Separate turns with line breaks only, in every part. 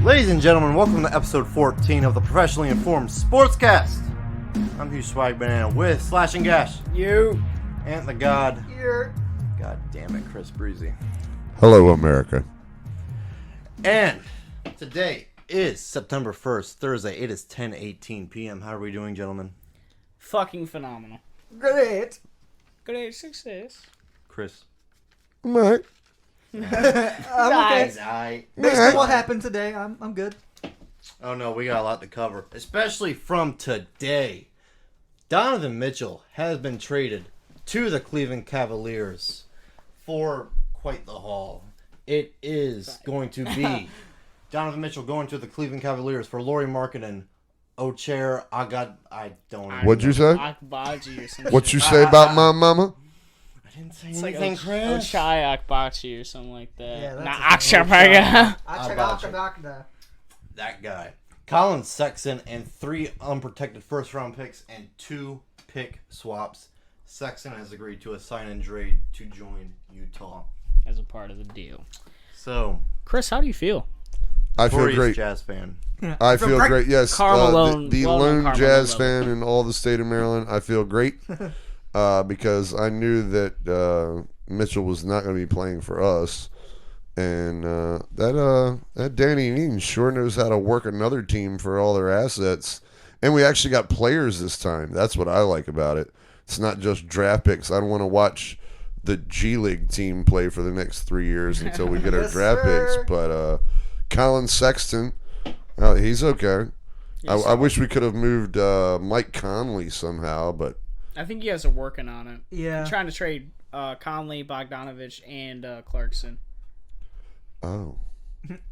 Ladies and gentlemen, welcome to episode 14 of the Professionally Informed Sportscast. I'm Hugh Swag Banana with Slash and Gash.
You.
And the God.
Here.
God damn it, Chris Breezy.
Hello, America.
And today is September 1st, Thursday. It is 10:18 p.m. How are we doing, gentlemen?
Fucking phenomenal.
Great.
Great success.
Chris.
I'm all right.
I'm okay.
Nice.
Based on what happened today, I'm good.
Oh no, we got a lot to cover, especially from today. Donovan Mitchell has been traded to the Cleveland Cavaliers for quite the haul. It is going to be Donovan Mitchell going to the Cleveland Cavaliers for Lauri Markkanen, Ocher, I don't know.
What'd you say?
Akbaji or something.
What you say about my mama?
I didn't say
It's
anything,
like
Chris.
Ochai Akbachi or something like that.
Yeah,
Not
that's
Akshapaga.
That guy. Colin Sexton and 3 unprotected first-round picks and 2 pick swaps. Sexton has agreed to a sign-and-trade to join Utah.
As a part of the deal.
So,
Chris, how do you feel?
I feel
Notorious
great.
Jazz fan.
I feel great. Yes,
Carmelo,
the
well-known
lone
Carmelo
Jazz
level.
fan in all the state of Maryland. I feel great because I knew that Mitchell was not going to be playing for us, and that Danny Ainge sure knows how to work another team for all their assets. And we actually got players this time. That's what I like about it. It's not just draft picks. I don't want to watch the G League team play for the next 3 years until we get our draft picks. But Colin Sexton, he's okay. I wish we could have moved Mike Conley somehow, but
I think you guys are working on it.
Yeah.
I'm trying to trade Conley, Bogdanovich, and Clarkson.
oh.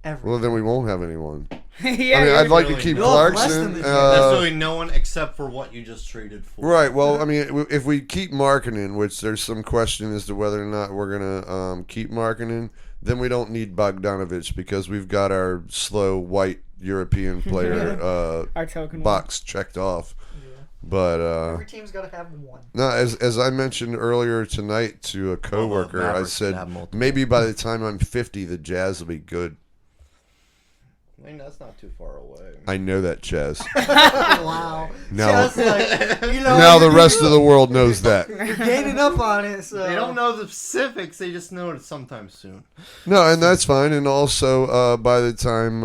Every.
Well, then we won't have anyone.
Yeah,
I mean, I'd like to
really
keep
You'll have less
Clarkson.
than this
Absolutely no one except for what you just traded for.
Right. Well, I mean, if we keep Markkanen, which there's some question as to whether or not we're gonna keep Markkanen, then we don't need Bogdanovich because we've got our slow white European player
Our token
box checked off. But
Every team's got to have one.
no, as I mentioned earlier tonight to a coworker, I
Mavericks
said
have multiple.
maybe by the time I'm 50, the Jazz will be good.
I mean, that's not too far away.
I know that, Chaz.
Wow.
Now,
Just like, you know,
now the rest of the world knows that.
You're gaining up on it, so.
They don't know the specifics. They just know it sometime soon.
No, and that's fine. And also, by the time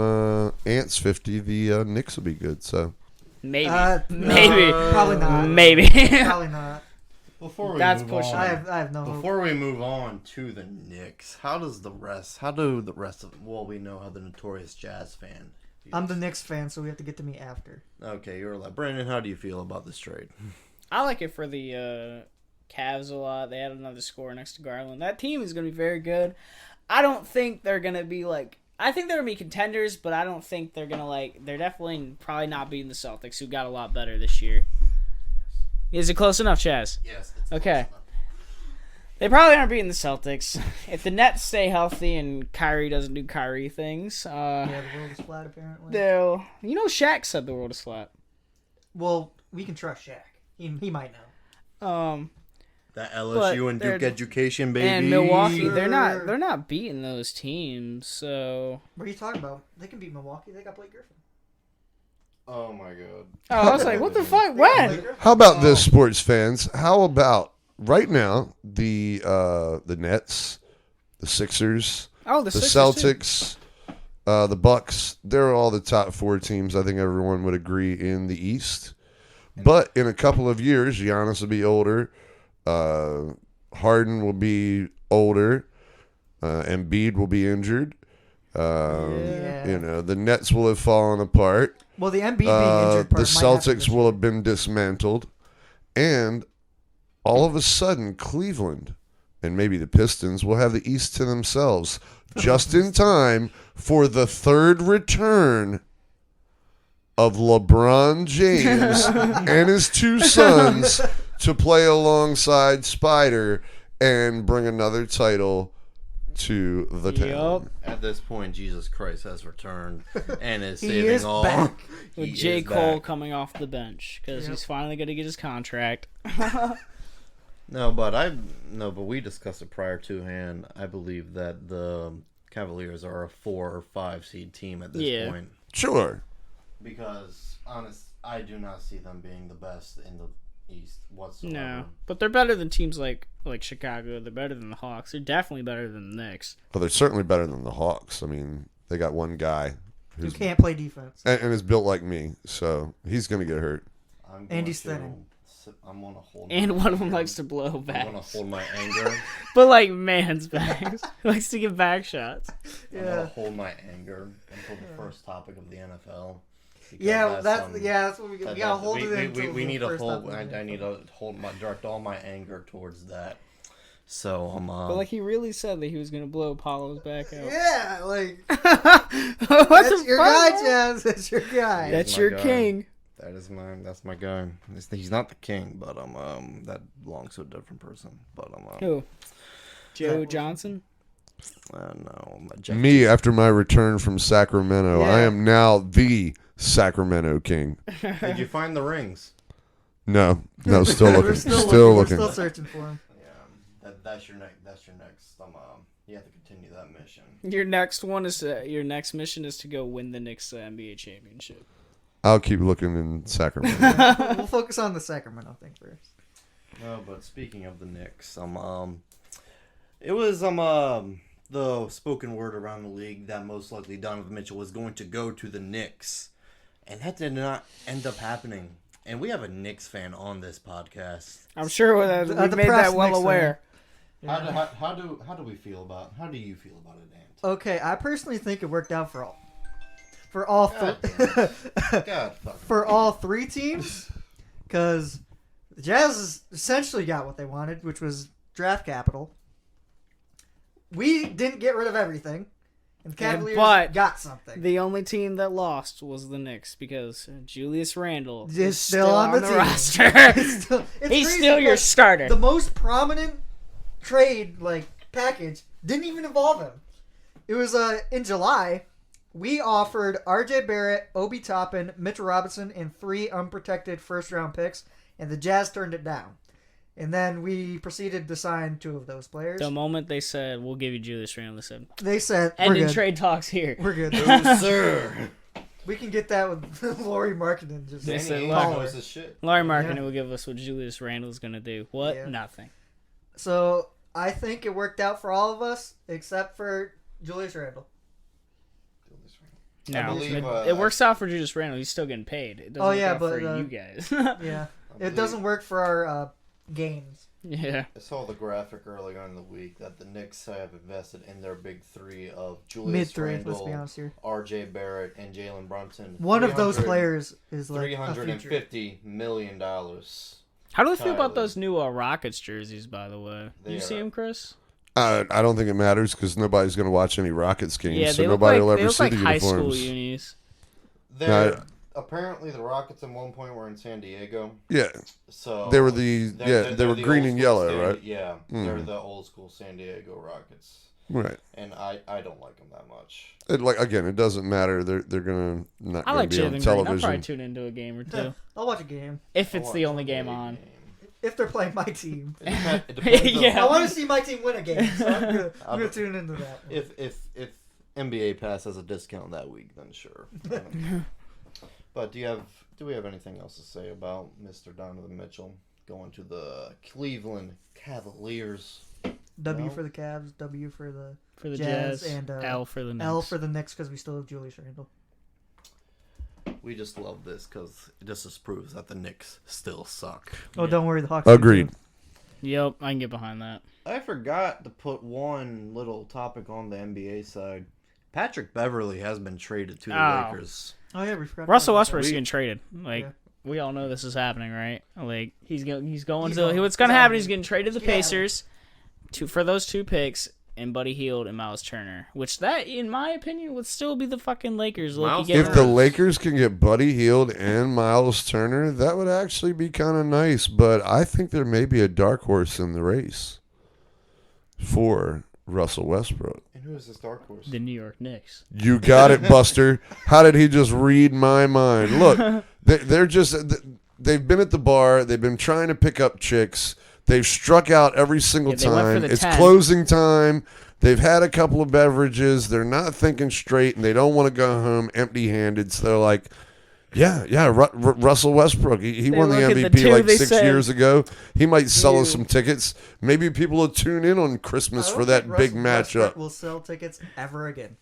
Ant's 50, the Knicks will be good. So
Maybe.
No,
Maybe.
Probably not.
Maybe.
Probably not.
Before we
That's
move
pushing
on,
I have no hope.
before we move on to the Knicks, how do the rest of, well, we know how the notorious Jazz fan feels.
I'm the Knicks fan, so we have to get to me after.
Okay, you're like, Brandon, how do you feel about this trade?
I like it for the Cavs a lot. They had another scorer next to Garland. That team is going to be very good. I don't think they're going to be like... I think they're going to be contenders, but I don't think they're going to like... They're definitely probably not beating the Celtics, who got a lot better this year. Is it close enough, Chaz?
Yes.
Okay. They probably aren't beating the Celtics. If the Nets stay healthy and Kyrie doesn't do Kyrie things,
Yeah, the world is flat, apparently.
they'll... You know, Shaq said the world is flat.
Well, we can trust Shaq. He might know.
That LSU and Duke
they're-
education, baby.
And Milwaukee,
Sure.
they're not beating those teams, so...
What are you talking about? They can beat Milwaukee. They got Blake Griffin.
Oh my god.
Oh, I was like, what the fuck? When?
how about this, sports fans? How about right now the Nets, the Sixers,
Oh,
the
Sixers, too.
Celtics, the Bucks? They're all the top 4 teams. I think everyone would agree in the East. But in a couple of years, Giannis will be older. Harden will be older. Embiid will be injured.
Yeah.
You know, the Nets will have fallen apart.
Well, the Embiid being injured part
The
might happen
Celtics will have been dismantled. And all of a sudden, Cleveland and maybe the Pistons will have the East to themselves just in time for the third return of LeBron James and his 2 sons to play alongside Spider and bring another title to the town.
At this point, Jesus Christ has returned and is
He
saving
is
all.
back.
With
He
J.
is
Cole
back.
coming off the bench because
Yep.
he's finally going to get his contract.
No, but we discussed it prior to, and I believe that the Cavaliers are a 4 or 5 seed team at this point.
Sure.
Because I do not see them being the best in the East whatsoever.
No, but they're better than teams like Chicago. They're better than the Hawks. They're definitely better than the Knicks.
Well, they're certainly better than the Hawks. I mean, they got one guy
who can't play defense
and is built like me, so he's going to get hurt.
And he's thinning.
I'm gonna hold.
And one of them likes to blow back.
I'm gonna hold my anger.
But like man's bags. He likes to give back shots.
I'm gonna hold my anger until the first topic of the NFL.
Yeah, that's what we gotta hold it.
We need to hold. I need to direct all my anger towards that. So
But like he really said that he was gonna blow Apollo's back out.
Yeah, like
that's
your guy, Jazz. That's your guy.
That's your king.
That's my guy. He's not the king, but that belongs to a different person. But
who? Joe Johnson?
No,
me after my return from Sacramento, I am now the Sacramento King.
Did you find the rings?
No, still looking.
We're
still looking.
We're still searching for him.
Yeah, that's your next. You have to continue that mission.
Your next one is your next mission is to go win the Knicks NBA championship.
I'll keep looking in Sacramento.
We'll focus on the Sacramento thing first.
No, but speaking of the Knicks, it was the spoken word around the league that most likely Donovan Mitchell was going to go to the Knicks, and that did not end up happening. And we have a Knicks fan on this podcast.
I'm sure we made that well
Knicks
aware.
Yeah.
How do you feel about it, Ant?
Okay, I personally think it worked out for all three teams, because the Jazz essentially got what they wanted, which was draft capital. We didn't get rid of everything, and the Cavaliers got something.
The only team that lost was the Knicks because Julius Randle
is still on the
roster. He's still your starter.
The most prominent trade package didn't even involve him. It was in July. We offered R.J. Barrett, Obi Toppin, Mitchell Robinson, and 3 unprotected first-round picks, and the Jazz turned it down. And then we proceeded to sign 2 of those players.
The moment they said, we'll give you Julius Randle,
they said,
we're good. Trade talks here.
We're good.
No, sir.
We can get that with Laurie Markkinen. Just
they said, Laurie Markkinen will give us what Julius Randle's going to do. What? Yeah. Nothing.
So I think it worked out for all of us, except for Julius Randle.
No, it works out for Julius Randle. He's still getting paid. It doesn't work out for you guys.
Yeah, it doesn't work for our games.
Yeah.
I saw the graphic early on in the week that the Knicks have invested in their big 3 of Julius Randle,
let's be honest here.
R.J. Barrett, and Jalen Brunson.
One of those players is
$350 million.
How do we feel about those new Rockets jerseys, by the way? Did you see them, Chris?
I don't think it matters because nobody's going to watch any Rockets games,
yeah,
so nobody will ever see the
high
uniforms.
School unis.
Apparently, the Rockets at one point were in San Diego.
Yeah,
so
they were they were green and yellow, right?
Yeah, they're the old school San Diego Rockets.
Right.
And I don't like them that much.
It doesn't matter. They're gonna not
I
gonna
like
be on
Green.
television.
I'll probably tune into a game or 2.
I'll watch a game
if it's the only game on.
If they're playing my team.
It depends
yeah.
I want to see my team win a game, so I'm gonna tune into that.
If NBA Pass has a discount that week, then sure. But do we have anything else to say about Mr. Donovan Mitchell going to the Cleveland Cavaliers?
W for the Cavs, W for the
Jazz,
and
L for the Knicks.
L for the Knicks because we still have Julius Randle.
We just love this because it just proves that the Knicks still suck.
Oh, don't worry, the Hawks.
Agreed.
Yep, I can get behind that.
I forgot to put one little topic on the NBA side. Patrick Beverley has been traded to the Lakers.
Oh yeah, we forgot.
Russell Westbrook's getting traded. We all know this is happening, right? He's going to what's going to happen? He's getting traded to the Pacers for those 2 picks and Buddy Hield and Miles Turner, which that, in my opinion, would still be the fucking Lakers.
If the Lakers can get Buddy Hield and Miles Turner, that would actually be kind of nice. But I think there may be a dark horse in the race for Russell Westbrook.
And who is this dark horse?
The New York Knicks.
You got it, Buster. How did he just read my mind? Look, they've been at the bar. They've been trying to pick up chicks. They've struck out every single
they went for
time.
the
It's
10.
closing time. They've had a couple of beverages. They're not thinking straight, and they don't want to go home empty-handed. So they're like, Russell Westbrook. He won the
look at the
MVP
two,
like
they
6
said,
years ago. He might sell us
"You."
some tickets. Maybe people will tune in on Christmas
I
for
don't
that
think
big
Russell
matchup.
Westbrook will sell tickets ever again.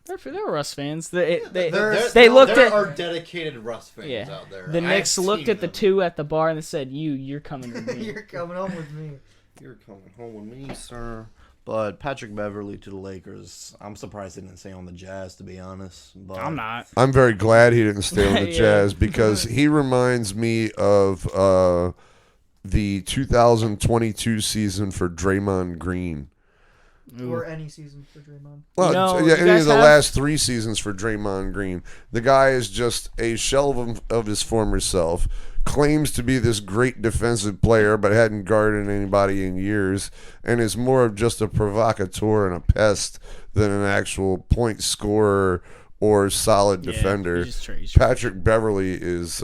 They're Russ fans. They
There
looked at
are dedicated Russ fans out there.
the Knicks
I've
looked
seen
at the
them.
two at the bar and they said, "You're coming with me."
You're coming home with me.
You're coming home with me, sir. But Patrick Beverley to the Lakers. I'm surprised he didn't stay on the Jazz, to be honest. But
I'm not.
I'm very glad he didn't stay on the
Yeah.
Jazz because he reminds me of the 2022 season for Draymond Green.
Or any season for Draymond.
Well,
You know,
yeah,
you
any
guys
of the
have-
last 3 seasons for Draymond Green. The guy is just a shell of his former self. Claims to be this great defensive player, but hadn't guarded anybody in years, and is more of just a provocateur and a pest than an actual point scorer or solid
Yeah,
defender.
he's just
Patrick Beverley is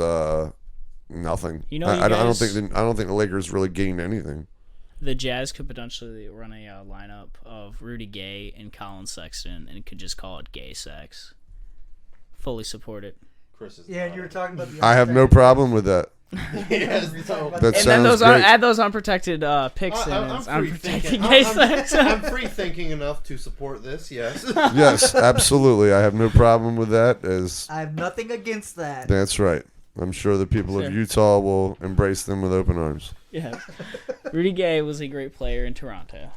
nothing.
You know,
I don't
guys-
think the Lakers really gained anything.
The Jazz could potentially run a lineup of Rudy Gay and Colin Sexton and could just call it Gay Sex. Fully support it.
Chris is
Yeah, and you were talking about the
I have no problem with that.
Yes,
no.
That
And then
sounds great.
add those unprotected picks in.
I'm
It's
free
unprotected
thinking.
gay sex.
I'm free thinking enough to support this. Yes.
Yes, absolutely. I have no problem with that.
I have nothing against that.
That's right. I'm sure the people
Sure.
of Utah will embrace them with open arms.
Yeah. Rudy Gay was a great player in Toronto.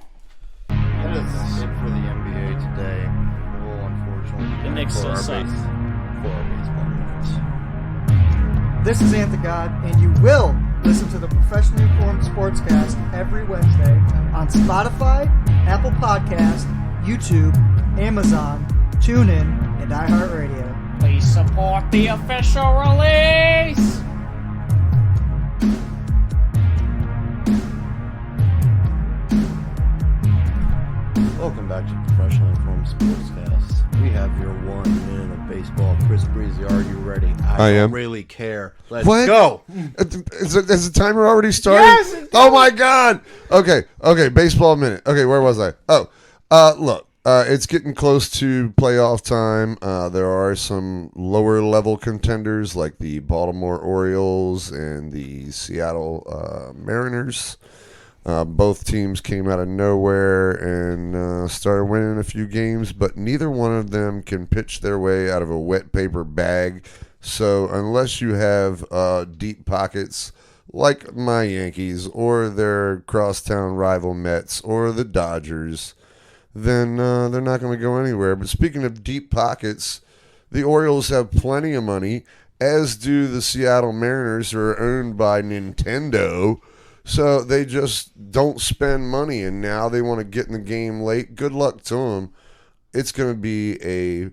That is it for the NBA today. Well, unfortunately,
The Knicks
for
still
our
suck.
for our baseball minutes.
This is Anthogod, and you will listen to the Professionally Informed Sportscast every Wednesday on Spotify, Apple Podcast, YouTube, Amazon, TuneIn, and iHeartRadio.
Please support the official release.
Welcome back to Professionally Informed Sportscast. We have your 1 minute of baseball. Chris Breezy, are you ready?
I am.
don't really care. Let's
What?
go.
Has the timer already started?
Yes, it's
Oh my God. Okay. Baseball minute. Okay, where was I? Look. It's getting close to playoff time. There are some lower level contenders like the Baltimore Orioles and the Seattle Mariners. Both teams came out of nowhere and started winning a few games, but neither one of them can pitch their way out of a wet paper bag. So unless you have deep pockets like my Yankees or their crosstown rival Mets or the Dodgers, then they're not going to go anywhere. But speaking of deep pockets, the Orioles have plenty of money, as do the Seattle Mariners, who are owned by Nintendo. So they just don't spend money, and now they want to get in the game late. Good luck to them. It's going to be a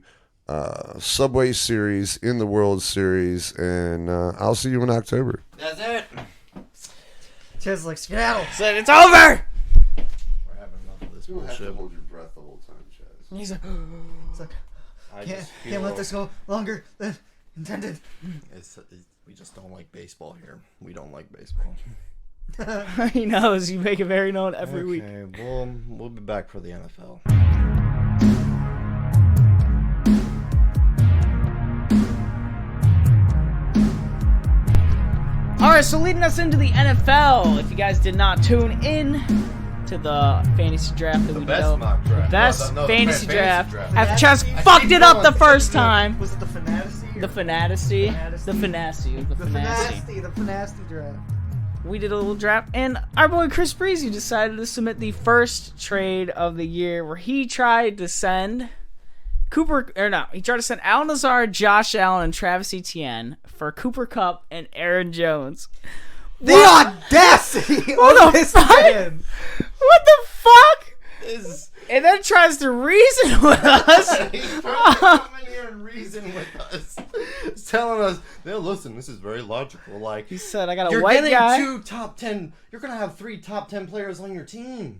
Subway Series in the World Series, and I'll see you in October.
That's it.
Chaz like skedaddle.
Said it's over.
We're having enough of this bullshit.
your breath the whole time, Chaz.
He's like,
It's like,
I
can't
just feel
let this go longer than intended.
we just don't like baseball here. We don't like baseball.
he knows. You make it very known every week.
Okay, well, we'll be back for the NFL.
All right, so leading us into the NFL. If you guys did not tune in to the fantasy draft that we did,
mock draft.
best
No, the
fantasy draft. After Chaz
I
fucked
keep
it up the
going.
first time.
Was it the Fantasy?
The Fantasy. The Fantasy. The
The
Fantasy.
Fantasy. The Fantasy draft.
We did a little draft, and our boy Chris Breezy decided to submit the first trade of the year, where he tried to send he tried to send Alan Lazard, Josh Allen, and Travis Etienne for Cooper Kupp and Aaron Jones.
The audacity
What
of
the
this
fuck?
man.
What the fuck?
Is
And then tries to reason with us.
he's trying to come in here and reason with us. He's telling us, "No, listen, this is very logical. Like,
He said, I got a
you're
white
getting
guy.
2 top 10. You're gonna have 3 top 10 players on your team."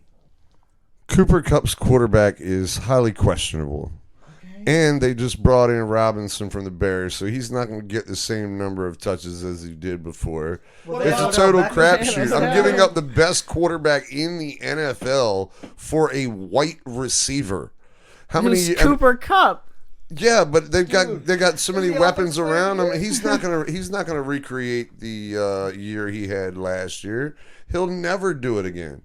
Cooper Kupp's quarterback is highly questionable. And they just brought in Robinson from the Bears, so he's not going to get the same number of touches as he did before.
Well,
It's a total crapshoot. I'm giving up the best quarterback in the NFL for a white receiver. How
Who's
many?
Cooper Kupp?
Yeah, but they got so many
the
weapons
offensive
around him.
player?
He's not gonna recreate the year he had last year. He'll never do it again.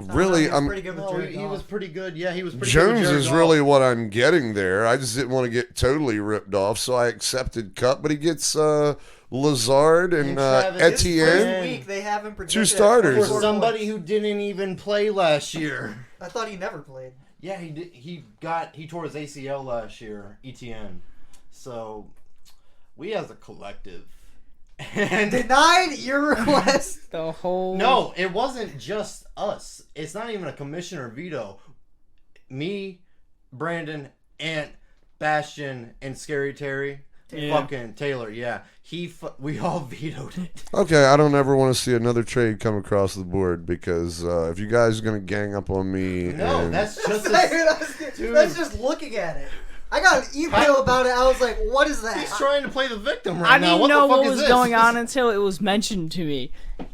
Really,
He was pretty good with
No,
Jared
he
Goff.
was pretty good. Yeah, he was pretty good. with
Jones
Jared
is
Goff.
really what I'm getting there. I just didn't want to get totally ripped off, so I accepted Cup. But he gets Lazard and
Travis
This
Etienne.
first week, they have him projected
Two
at
starters.
24
for somebody
points.
who didn't even play last year.
I thought he never played.
Yeah, he did. He tore his ACL last year, ETN. So we as a collective, and
Denied your request.
The whole
no, it wasn't just us. It's not even a commissioner veto. Me, Brandon, Ant, Bastion, and Scary Terry, fucking Taylor. Yeah, we all vetoed it.
Okay, I don't ever want to see another trade come across the board because if you guys are gonna gang up on me,
No,
and
that's just
That's just looking at it. I got an email about it. I was like, what is that?
he's trying to play the victim right
I
now.
didn't know
the fuck
what
is
was
this?
going on until it was mentioned to me,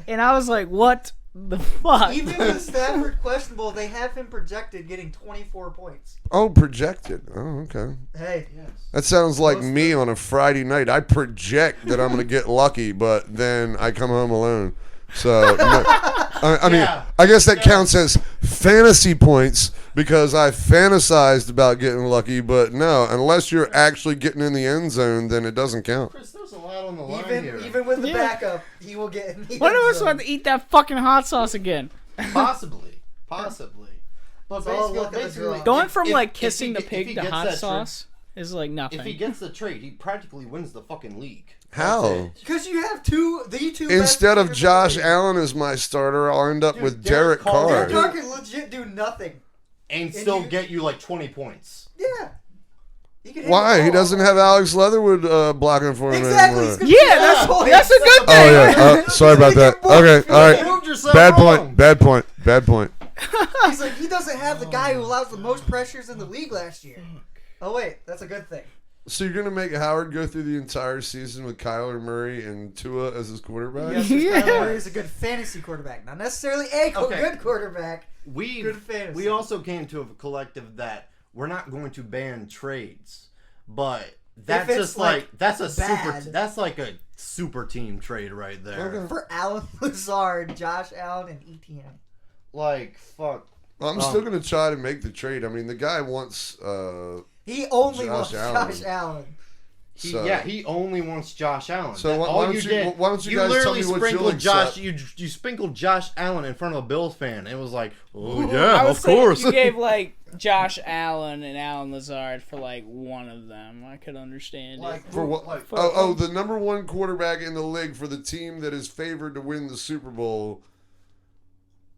and I was like, "What the fuck?"
Even with Stafford questionable, they have him projected getting 24 points.
oh, projected. Oh, okay.
Hey,
That sounds like me on a Friday night. I project that I'm going to get lucky, but then I come home alone. So, I mean,
Yeah.
I guess that counts as fantasy points because I fantasized about getting lucky, but no, unless you're actually getting in the end zone, then it doesn't count.
Chris, there's a lot on the line here.
even with the
Yeah.
backup, he will get in the
When
end
am I
zone.
supposed to eat that fucking hot sauce again?
Possibly. But
It's all luck of the
basically,
draw.
Going from
if
like
he
kissing the
if
pig
he
to
gets
hot
that trade-
sauce is like nothing.
If he gets the trade, he practically wins the fucking league.
How?
That's it.
Because you have the two
Instead
best
of
players
Josh
in the league.
Allen as my starter, I'll end up
Dude,
with
Derek
Derek
Carr.
Carr.
Derek Carr can legit do nothing.
And still
you-
get you like 20 points.
Yeah. He can hit
Why?
the
He
ball.
doesn't have Alex Leatherwood blocking for him
Exactly.
anymore.
he's
Yeah,
gonna-
that's a good
Oh
thing.
yeah. Sorry about that. Okay. All
You
right.
moved yourself
Bad
wrong.
point. Bad point. Bad point.
He's like, he doesn't have the guy who allows the most pressures in the league last year. Oh wait, that's a good thing.
So you're gonna make Howard go through the entire season with Kyler Murray and Tua as his quarterback?
Yes,
Yeah.
Kyler Murray is a good fantasy quarterback, not necessarily a
Okay.
good quarterback.
We
Good fantasy.
we also came to a collective that we're not going to ban trades, but that's
it's,
just like that's a
bad.
super that's like a super team trade right there.
Okay.
For Allen Lazard, Josh Allen, and Etienne.
Like fuck.
I'm still gonna try to make the trade. I mean, the guy wants.
He only
Josh
wants
Allen.
Josh Allen.
He only wants Josh Allen.
So
That-
why
all
don't you-
did,
why don't you guys tell
literally
me what
sprinkled
you'll
Josh.
accept?
You sprinkled Josh Allen in front of a Bills fan. It was like, oh
I
yeah,
would
of
say if
course.
you gave like Josh Allen and Alan Lazard for like one of them, I could understand it.
For what?
Like,
the number one quarterback in the league for the team that is favored to win the Super Bowl.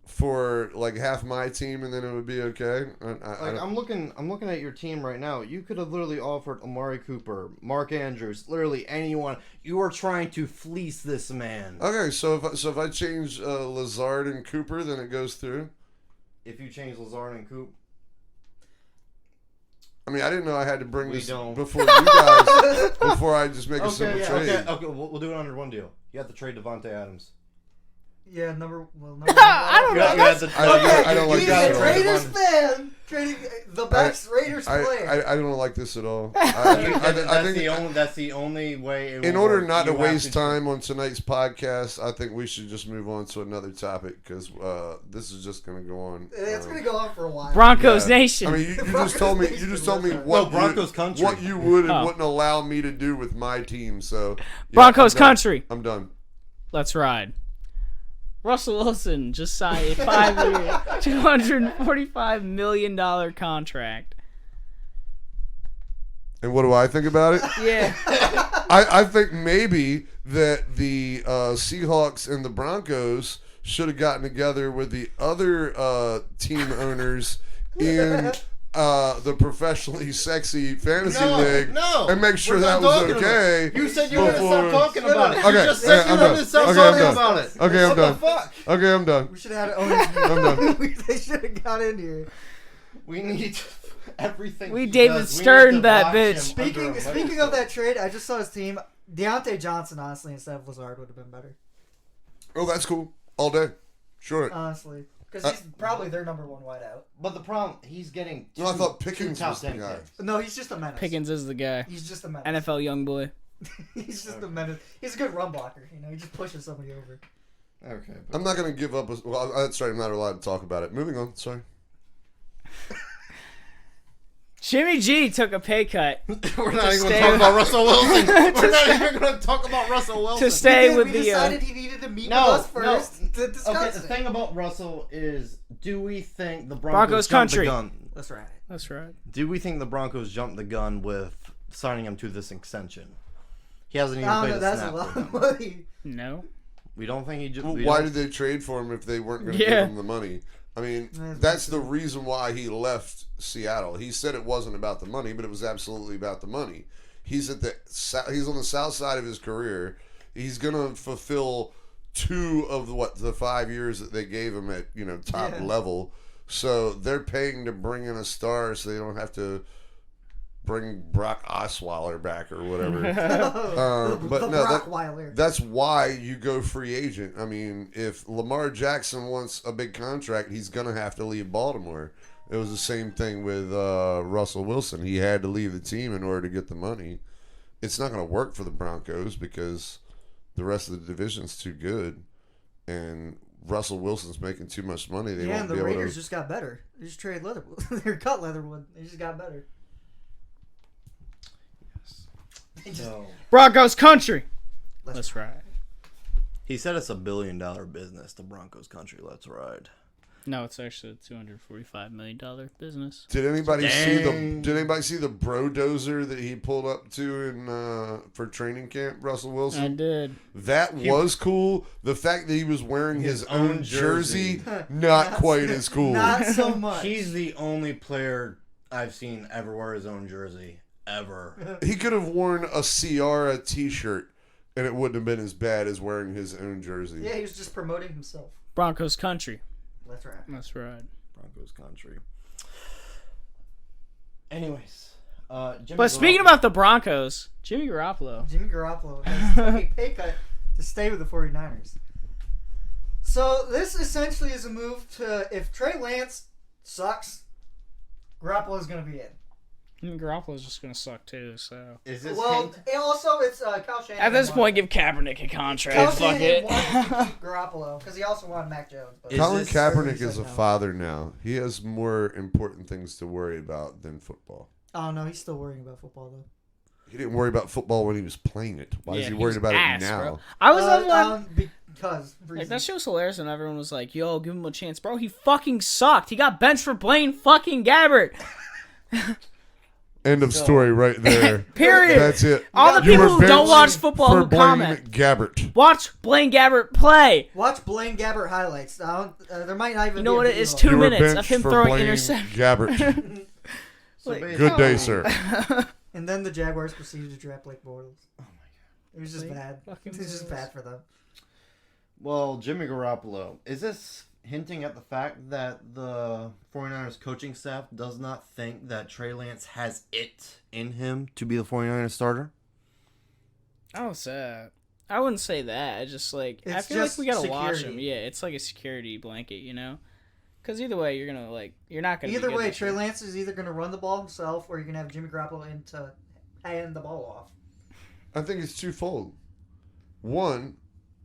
For like half my team, and then it would be okay.
I'm looking at your team right now. You could have literally offered Amari Cooper, Mark Andrews, literally anyone. You are trying to fleece this man.
Okay, so if I change Lazard and Cooper, then it goes through.
If you change Lazard and Coop,
I mean, I didn't know I had to bring
We
this
don't.
before you guys. Before I just make a simple trade.
okay. We'll do it under one deal. You have to trade Devontae Adams.
Yeah, number
I don't
You
know.
have
That's,
to-
I don't like
He's
this
a
at all.
Raiders fan, trading the best Raiders player.
I don't like this at all.
That's the only way. It
In
will
order
work.
not to
You have
waste time on tonight's podcast, I think we should just move on to another topic because this is just going to go on.
It's gonna go on for a while.
Broncos
Yeah.
Nation.
I mean, you just told me. You just told me
No,
what
Broncos country.
what you would and
Oh.
wouldn't allow me to do with my team. So yeah,
Broncos
I'm done.
country.
I'm done.
Let's ride. Russell Wilson just signed a 5-year, $245 million contract.
And what do I think about it?
Yeah.
I think maybe that the Seahawks and the Broncos should have gotten together with the other team owners in the professionally sexy fantasy league and make sure
We're
that
not
was
talking
okay.
about it. You said you were going to stop
before-
talking about it.
Okay,
You just said
okay,
you
I'm
were going
done.
to stop
Okay, I'm
talking
done.
about it.
Okay, I'm
what
done.
the fuck?
Okay, I'm done.
We should have had owners.
I'm done.
They should have got in here.
We need. everything.
We
he
David
does, we
Stern
need to
that
watch
bitch.
him under a
Speaking of that
microscope.
trade, I just saw his team. Deontay Johnson, honestly, instead of Lazard would have been better.
Oh, that's cool. All day. Sure.
Honestly. Because he's probably their number one wideout.
But the problem, he's getting
No, I thought
two
Pickens
top
was the
10
guy.
picks.
No, he's just a menace.
Pickens is the guy.
He's just a menace.
NFL young boy.
He's just a menace. He's a good run blocker. He just pushes somebody over.
Okay.
I'm not going to give up. Well, that's right. I'm not allowed to talk about it. Moving on. Sorry.
Jimmy G took a pay cut
We're not even going to
stay
talk
with-
about Russell Wilson. We're not even going to talk about Russell Wilson.
to stay with
we
the.
decided he needed to meet
No,
with us first to discuss
Okay,
it.
the thing about Russell is, do we think the Broncos
Broncos
jumped
country.
the gun?
That's right.
That's right.
Do we think the Broncos jumped the gun with signing him to this extension? He hasn't even
I
played
don't know.
a
That's a
snap
lot
with
of
them.
money.
No.
We don't think he just.
Well, why did they trade for him if they weren't going to
Yeah.
give him the money? I mean, that's the reason why he left Seattle. He said it wasn't about the money, but it was absolutely about the money. He's on the south side of his career. He's going to fulfill 2 of the 5 years that they gave him at top level. So they're paying to bring in a star, so they don't have to bring Brock Osweiler back or whatever. But
the
no,
Brockweiler.
that's why you go free agent. I mean, if Lamar Jackson wants a big contract, he's going to have to leave Baltimore. It was the same thing with Russell Wilson. He had to leave the team in order to get the money. It's not going to work for the Broncos because the rest of the division's too good. And Russell Wilson's making too much money. They won't
and
be
the
able
Raiders
to.
just got better. They just traded Leatherwood. They cut Leatherwood. They just got better.
So,
Broncos country. That's right.
he said it's $1 billion business, the Broncos country. Let's ride.
No, it's actually a $245 million business.
Did anybody see
Dang.
the brodozer that he pulled up to in for training camp? Russell Wilson.
I did.
That was cool. The fact that he was wearing his own jersey, not quite as cool.
Not so much.
He's the only player I've seen ever wear his own jersey. Ever.
He could have worn a Ciara t-shirt, and it wouldn't have been as bad as wearing his own jersey.
Yeah, he was just promoting himself.
Broncos country.
That's right.
That's right.
Broncos country. Anyways. Jimmy
But speaking
Garoppolo-
about the Broncos, Jimmy Garoppolo.
Jimmy Garoppolo has a pay cut to stay with the 49ers. So this essentially is a move to, if Trey Lance sucks, Garoppolo's going to be in.
I mean, Garoppolo's just going to suck too, so.
Is this
Well,
hint-
and also it's Kyle Shanahan.
At this
wanted-
point, give Kaepernick a contract.
Kyle
Fuck
Shanahan
it.
wanted to keep Garoppolo because he also wanted Mac Jones. But
Is
Colin
this-
Kaepernick
He
is
said
a
no.
father now. He has more important things to worry about than football.
Oh no, he's still worrying about football though.
He didn't worry about football when he was playing it. Why is he
he
worried
was
about
ass,
it now?
bro. I was the one.
Because
Like,
reasons.
that shit was hilarious, and everyone was like, yo, give him a chance. Bro, he fucking sucked. He got benched for Blaine fucking Gabbert.
End of story right there.
Period.
That's it.
All the
You
people
were
who don't
benched
watch football
for
who
Blaine
comment.
Gabbert.
Watch Blaine Gabbert play.
Watch Blaine Gabbert highlights. There might not even.
You know
be
what
a
it
video
is?
of
2
You were
minutes of
benched
him
for
throwing
Blaine
intercept.
Gabbert.
So
Like,
basically-
Good day, sir.
And then the Jaguars proceeded to draft Blake Bortles. Oh my god, it was just
Blake
bad.
fucking
It was just
Bortles.
bad for them.
Well, Jimmy Garoppolo, is this hinting at the fact that the 49ers coaching staff does not think that Trey Lance has it in him to be the 49ers starter?
I was I wouldn't say that. I just like I
It's
feel like
just
we gotta watch him.
security.
Yeah, it's like a security blanket, you know. Because either way, you're not gonna.
Either
be good
way,
this
Trey
year.
Lance is either going to run the ball himself or you're going to have Jimmy Garoppolo in to hand the ball off.
I think it's twofold. One,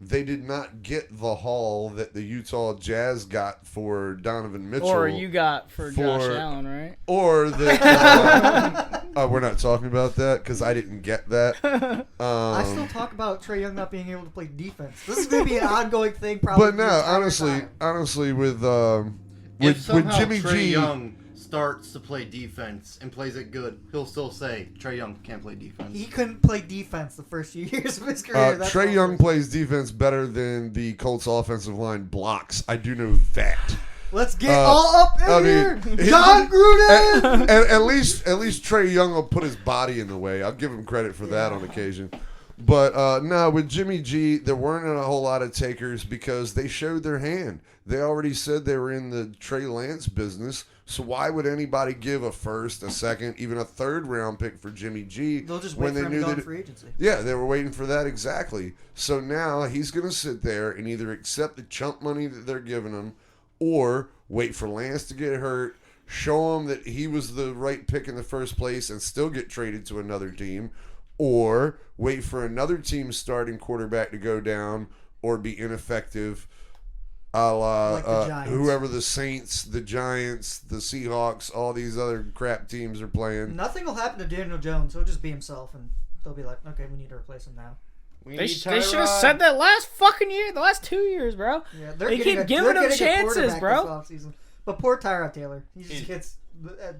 they did not get the haul that the Utah Jazz got for Donovan Mitchell.
Or you got for Josh
for-
Allen, right?
Or that. We're not talking about that because I didn't get that.
I still talk about Trey Young not being able to play defense. This is going to be an ongoing thing, probably.
But no,
the entire
honestly,
time.
If
with
somehow
Jimmy
Trey
G,
Young starts to play defense and plays it good, he'll still say Trey Young can't play defense.
He couldn't play defense the first few years of his career. That's
Trey
all
Young
it is.
plays defense better than the Colts offensive line blocks. I do know that.
Let's get all up in
I
here.
mean,
John Gruden.
At least Trey Young will put his body in the way. I'll give him credit for that on occasion. But no, with Jimmy G, there weren't a whole lot of takers because they showed their hand. They already said they were in the Trey Lance business. So why would anybody give a first, a second, even a third round pick for Jimmy G?
They'll just wait for him to go on free agency.
Yeah, they were waiting for that exactly. So now he's going to sit there and either accept the chump money that they're giving him or wait for Lance to get hurt, show him that he was the right pick in the first place and still get traded to another team, or wait for another team's starting quarterback to go down or be ineffective, a la
Like the Giants.
whoever the Saints, the Giants, the Seahawks, all these other crap teams are playing.
Nothing will happen to Daniel Jones. He'll just be himself, and they'll be like, okay, we need to replace him now.
They should have said that last fucking year, the last 2 years, bro.
Yeah,
They keep giving him chances, bro.
But poor Tyrod Taylor. He just gets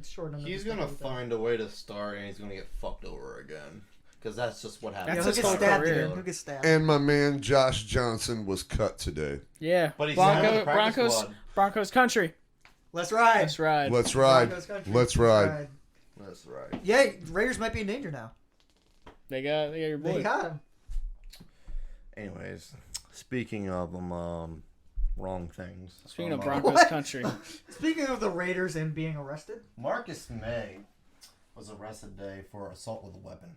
short on.
He's gonna find a way to start, and he's gonna get fucked over again. Because that's just what happens.
That's
He'll
his
get
whole
stabbed
career.
again. He'll get stabbed.
And my man Josh Johnson was cut today.
Yeah,
But he's not in the practice
Broncos,
squad.
Broncos country.
Let's ride.
Let's ride.
Let's ride.
Broncos country.
Let's ride.
That's right.
Yeah, Raiders might be in danger now.
They got your boy.
They got him.
Anyways, speaking of wrong things.
Speaking of Broncos country,
Speaking of the Raiders and being arrested,
Marcus May was arrested today for assault with a weapon.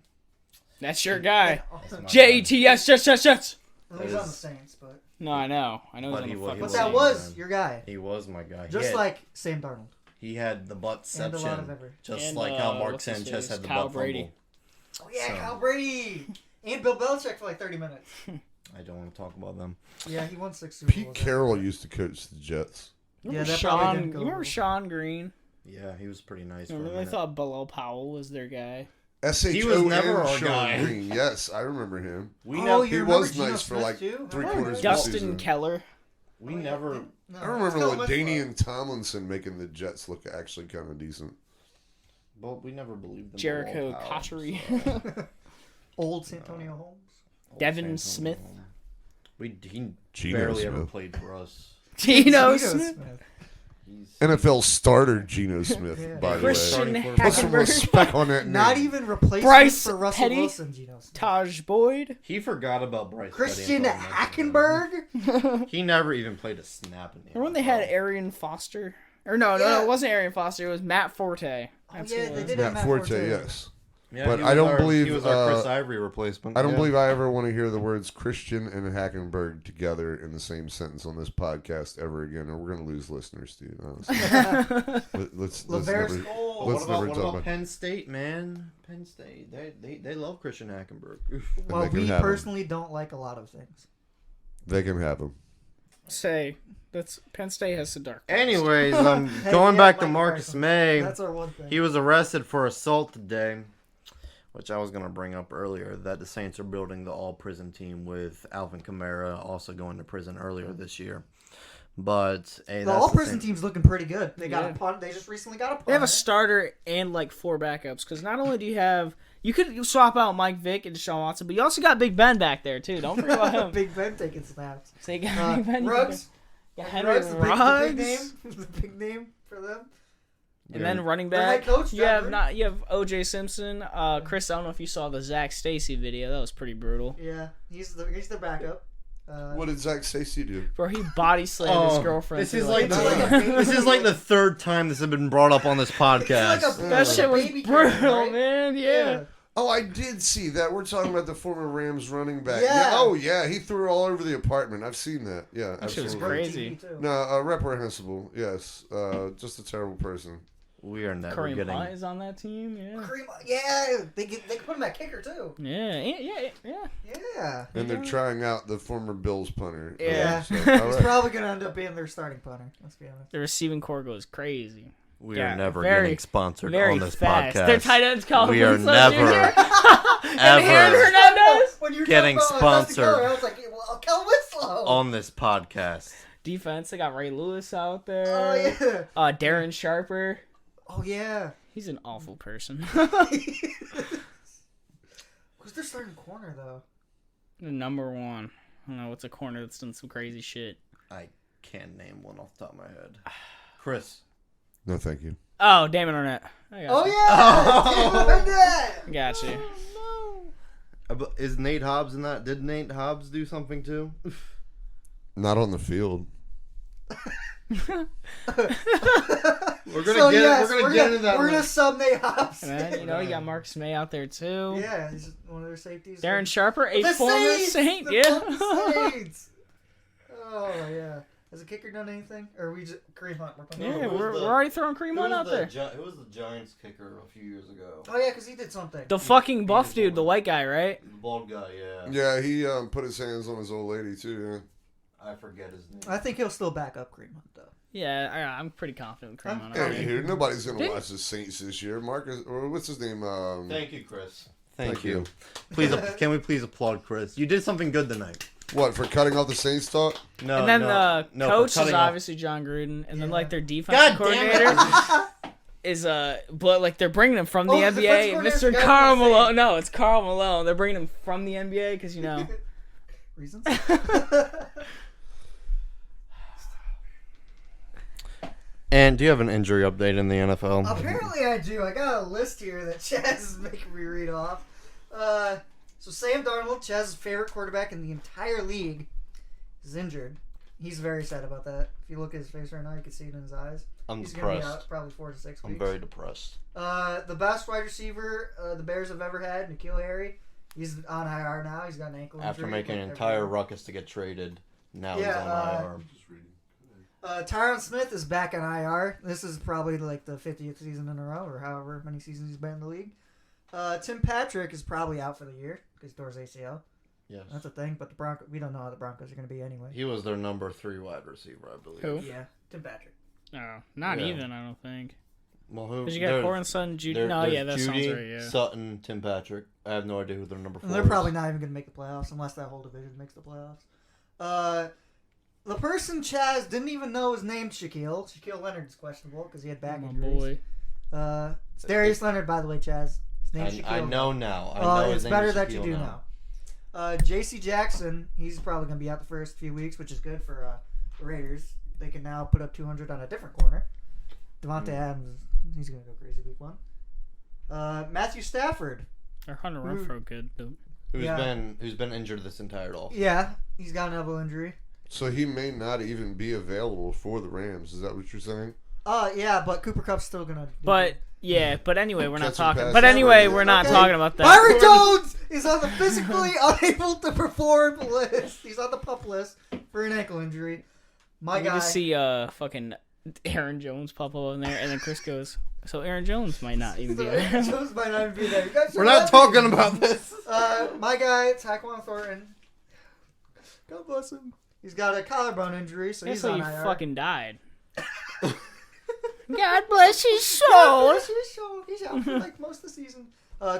that's your guy.
That's my guy.
JETS, yes.
he's on the
is-
Saints, but
No, I know.
But
he's
he
on the
was-
fucking
but
he
that
Saints.
was your guy,
He was my guy.
just like Sam Darnold.
he had the butt
And a lot of
seption,
every-
just
And,
like how Mark
what's his
Sanchez
face?
had the
Kyle
butt
Brady.
fumble.
Oh yeah,
So-
Kyle Brady and Bill Belichick for like 30 minutes.
I don't want to talk about them.
Yeah, he won 6 Super
Pete
Bowls.
Carroll used to coach the Jets.
Remember
that probably
Sean?
didn't
You
go
remember
over.
Sean Green?
Yeah, he was pretty nice.
Remember
for a
they
minute.
thought Bilal Powell was their guy.
S-H-O-N
He was never our
Sean
guy.
Green. Yes, I remember him.
We
Oh,
never,
you
He
remember
was
Geno
nice for
Smith,
like
too?
3/4 of the
Dustin
season.
Keller.
we never.
No,
I remember
Phil Winslow.
LaDainian Tomlinson making the Jets look actually kind of decent.
Well, we never believed them.
Jericho
all,
Cotchery.
so-
Old Santonio Holmes.
Devin
Santonio.
Smith.
He
Geno
barely ever
Smith.
played for us.
Geno Smith.
He's
NFL starter Geno Smith,
Yeah.
by the way.
Christian
Starting
Put some
Hackenberg.
respect on that name.
Not even replacement
Bryce
for Russell
Petty.
Wilson, Geno Smith.
Taj Boyd.
He forgot about Bryce.
Christian
Petty until I mentioned him.
Hackenberg.
He never even played a snap in the
Remember when they had
NFL.
Arian Foster? Or no,
Yeah.
it wasn't Arian Foster. It was Matt Forte.
Oh,
That's
yeah,
who it
they
was.
did
Matt
have
Forte, yes.
Yeah,
But
he
I
was
don't
our-
believe,
he was our Chris Ivory replacement.
I don't
yeah.
believe I ever want to hear the words Christian and Hackenberg together in the same sentence on this podcast ever again, or we're going to lose listeners, dude. Honestly. let's
LeVar
never,
Skull.
let's never
what
talk
about
about.
Penn State, man? Penn State, they love Christian Hackenberg.
Well,
they can
we
have him.
personally don't like a lot of things.
They can have him.
Say that's Penn State has the dark.
Anyways,
Hey,
going
yeah,
back to
Mike
Marcus
Tyson.
May.
That's our one thing.
He was arrested for assault today, which I was going to bring up earlier, that the Saints are building the all-prison team with Alvin Kamara also going to prison earlier this year. But hey,
the
that's
all-prison
thing.
team's looking pretty good. They got
Yeah.
a punt. They just recently got a punt.
They have a starter and like 4 backups because not only do you have you could swap out Mike Vick and Deshaun Watson, but you also got Big Ben back there too. Don't forget about him.
Big Ben taking snaps.
So you got Big Ben.
Ruggs.
Yeah,
Ruggs,
Henry
the
Ruggs.
big name. The big name for them.
And then running
Their head
back,
coach,
you have
Denver.
you have O.J. Simpson. Chris, I don't know if you saw the Zach Stacy video. That was pretty brutal.
Yeah, he's the backup.
What did Zach Stacy do?
Bro, he body slammed his
Oh,
girlfriend.
this
through,
is like
It's like a baby-
this is like the third time this has been brought up on this podcast.
It's like a-
that shit was
baby
brutal,
carrier, right?
man. Yeah.
Oh, I did see that. We're talking about the former Rams running back.
Yeah.
Oh, yeah. He threw all over the apartment. I've seen that. Yeah,
That shit was
absolutely.
crazy.
TV too.
No, reprehensible. Yes. Just a terrible person.
We are never
Kareem
getting.
Hunt is on that team. Yeah.
Yeah, they put him at kicker too.
Yeah. Yeah.
Yeah.
And they're trying out the former Bills punter.
Yeah.
So, all
He's
right.
probably gonna end up being their starting punter. Let's be honest.
The receiving core goes crazy.
We
Yeah,
are never
very-
getting sponsored
Very
on this
fast.
podcast.
Their tight ends called
We are
Winslow
never,
Jr. And
ever
Hernandez.
When you were
Getting
talking about Dustin
sponsored.
Keller, I was like, well, Kel Winslow.
on this podcast.
Defense, they got Ray Lewis out
Oh
there.
yeah.
Darren Sharper.
Oh yeah.
He's an awful person.
Who's their starting corner though?
The number 1. I don't know what's a corner that's done some crazy shit.
I can't name one off the top of my head. Chris.
No, thank you.
Oh, Damon Arnett. I got
Oh
you.
yeah. David Arnett.
Got you.
Is Nate Hobbs in that? Did Nate Hobbs do something too?
Not on the field.
We're gonna get into that.
We're gonna sub Nate Hobbs.
Man, you know, you got Marcus May out there too.
Yeah, he's one of their safeties.
Darren Sharper, a
The
former
Saints!
Saint.
The
Yeah.
fucking Saints! Oh yeah. Has the kicker done anything, or are we just Kareem Hunt?
Yeah, we're already throwing Kareem Hunt out there.
Who was the Giants kicker a few years ago?
Oh yeah, because he did something.
The fucking buff dude, the white guy, right?
The bald guy, yeah.
Yeah, he put his hands on his old lady too.
I forget his name.
I think he'll still back up Kareem Hunt though.
Yeah, I'm pretty confident with Kareem Hunt.
Yeah.
already.
Hey, nobody's gonna watch the Saints this year. Marcus, or what's his name?
Thank you, Chris.
Thank you.
Please, can we please applaud Chris? You did something good tonight.
What, for cutting off the Saints talk?
No,
And then
no,
the
no,
coach
for
is
cutting off-
obviously John Gruden, and then like their
God
defensive coordinator
damn it!
is but like they're bringing him from the
Oh, the
NBA.
defensive coordinator's
Mr.
the guy
Karl
from the
Malone. No, it's Karl Malone. They're bringing him from the NBA because you know.
Reasons?
And do you have an injury update in the NFL?
Apparently I do. I got a list here that Chaz is making me read off. So Sam Darnold, Chaz's favorite quarterback in the entire league, is injured. He's very sad about that. If you look at his face right now, you can see it in his eyes.
I'm
He's going to be
depressed.
out probably 4 to 6 weeks.
I'm very depressed.
The best wide receiver the Bears have ever had, N'Keal Harry, he's on IR now. He's got an ankle injury.
After making an
like
entire
everyone.
ruckus to get traded, now
Yeah,
he's on IR.
Tyron Smith is back on IR. This is probably like the 50th season in a row, or however many seasons he's been in the league. Tim Patrick is probably out for the year because he tore his ACL.
Yes.
That's a thing, but the Broncos, we don't know how the Broncos are going to be anyway.
He was their number 3 wide receiver, I believe.
Who?
Yeah, Tim Patrick.
No, not
Yeah.
even. I don't think.
Well, who?
Because you got Corin Sutton, Judy. No,
there's
yeah, that
Judy,
sounds right. Yeah.
Sutton, Tim Patrick. I have no idea who their number 4
And they're
is.
probably not even going to make the playoffs unless that whole division makes the playoffs. The person Chaz didn't even know his name, Shaquille. Shaquille Leonard is questionable because he had back
My
injuries.
boy.
It's Darius Leonard, by the way, Chaz. His name's Shaquille.
I know now. I know his
it's
name
better
is
that you
Shaquille
do
now.
now. J.C. Jackson, he's probably going to be out the first few weeks, which is good for the Raiders. They can now put up 200 on a different corner. Devontae Adams, he's going to go crazy week 1. Matthew Stafford.
Or Hunter Renfro good. Though.
Who's been injured this entire off.
Yeah, he's got an elbow injury.
So he may not even be available for the Rams. Is that what you're saying?
Yeah, but Cooper Kupp's still going to
But yeah, but anyway, we're not
Catch some
talking.
passes.
But anyway,
Okay.
we're not talking about that.
Byron Jones is on the physically unable to perform list. He's on the PUP list for an ankle injury. My
You
guy.
just see fucking Aaron Jones pop up in there, and then Chris goes, "So Aaron Jones might not even be
Aaron
there."
Jones might not even be there. You guys should
We're not
let
talking
me.
about this.
My guy, Tyquan Thornton. God bless him. He's got a collarbone injury, so he's
So
on
you
IR.
fucking died. God bless his soul.
He's out for like most of the season.